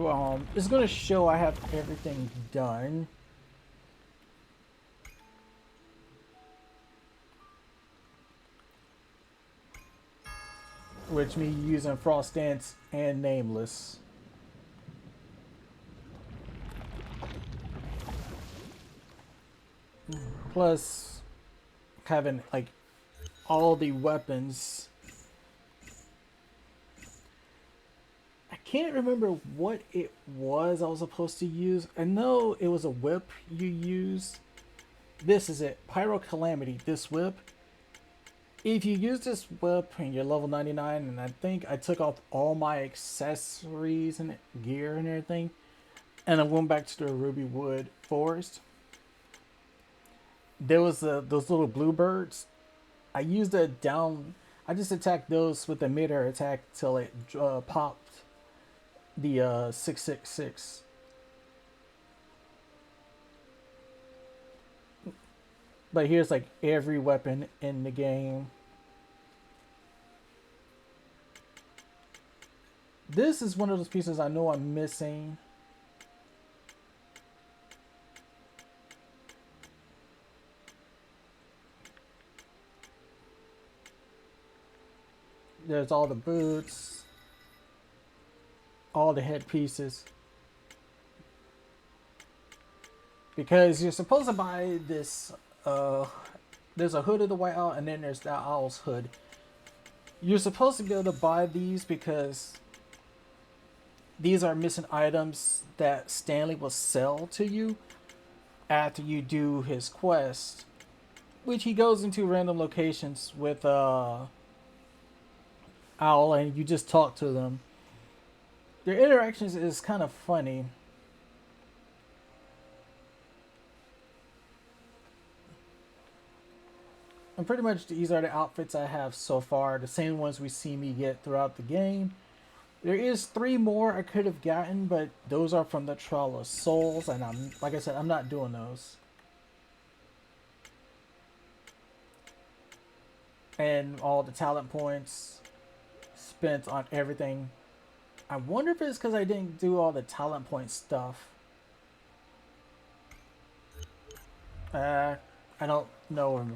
it's going to show I have everything done. Which me using Frost Dance and Nameless. Plus having like all the weapons. I can't remember what it was I was supposed to use. I know it was a whip you used. This is it. Pyro Calamity. This whip. If you use this whip and you're level 99, and I think I took off all my accessories and gear and everything, and I went back to the Ruby Wood Forest. There was those little bluebirds. I used a down. I just attacked those with a mid-air attack till it popped the 666. But here's like every weapon in the game. This is one of those pieces I know I'm missing. There's all the boots, all the headpieces. Because you're supposed to buy this, there's a hood of the White Owl and then there's the Owl's hood. You're supposed to be able to buy these because these are missing items that Stanley will sell to you after you do his quest. which he goes into random locations with Owl, and you just talk to them. Their interactions is kind of funny. And pretty much these are the outfits I have so far, the same ones we see me get throughout the game. There is 3 more I could have gotten, but those are from the Trial of Souls, and I'm, like I said, I'm not doing those. And all the talent points spent on everything. I wonder if it's because I didn't do all the talent point stuff. I don't know.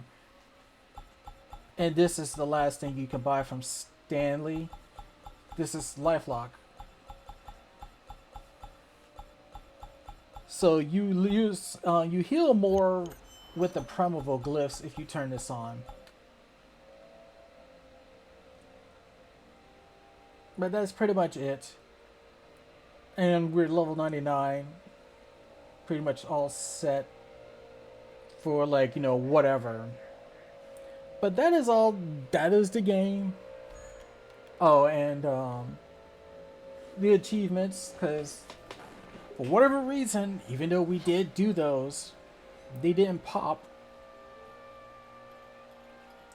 And this is the last thing you can buy from Stanley. This is Lifelock. So you heal more with the primeval glyphs if you turn this on. But that's pretty much it. And we're level 99. Pretty much all set for, like, you know, whatever. But that is all. That is the game. Oh, and the achievements, because for whatever reason, even though we did do those, they didn't pop.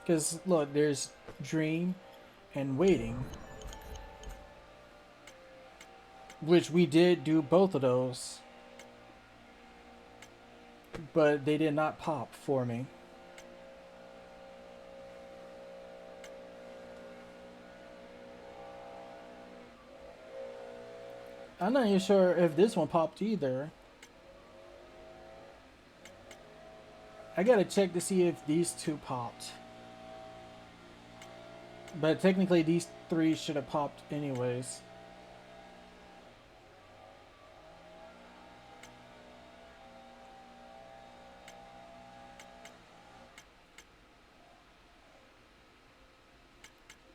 Because look, there's Dream and Waiting, which we did do both of those, but they did not pop for me. I'm not even sure if this one popped either. I gotta check to see if these 2 popped. But technically these 3 should have popped anyways.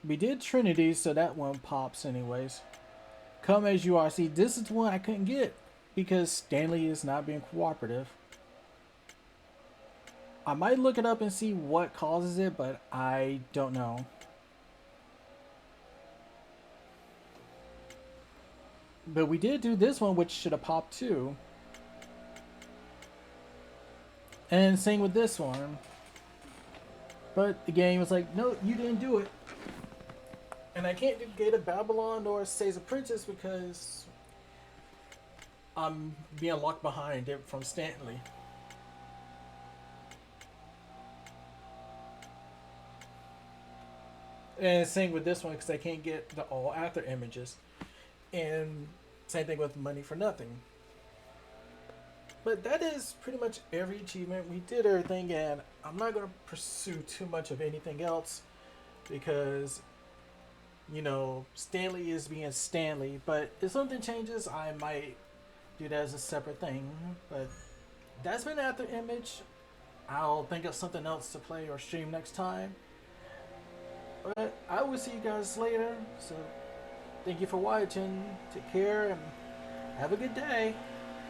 We did Trinity, so that one pops anyways. Come As You Are. See, this is one I couldn't get because Stanley is not being cooperative. I might look it up and see what causes it, but I don't know. But we did do this one, which should have popped too. And same with this one. But the game was like, no, you didn't do it. And I can't do Gate of Babylon or Says a Princess because I'm being locked behind it from Stanley. And same with this one because I can't get the all after images. And same thing with Money for Nothing. But that is pretty much every achievement. We did everything, and I'm not going to pursue too much of anything else because, you know, Stanley is being Stanley. But if something changes, I might do that as a separate thing. But that's been Afterimage. I'll think of something else to play or stream next time. But I will see you guys later. So thank you for watching. Take care and have a good day.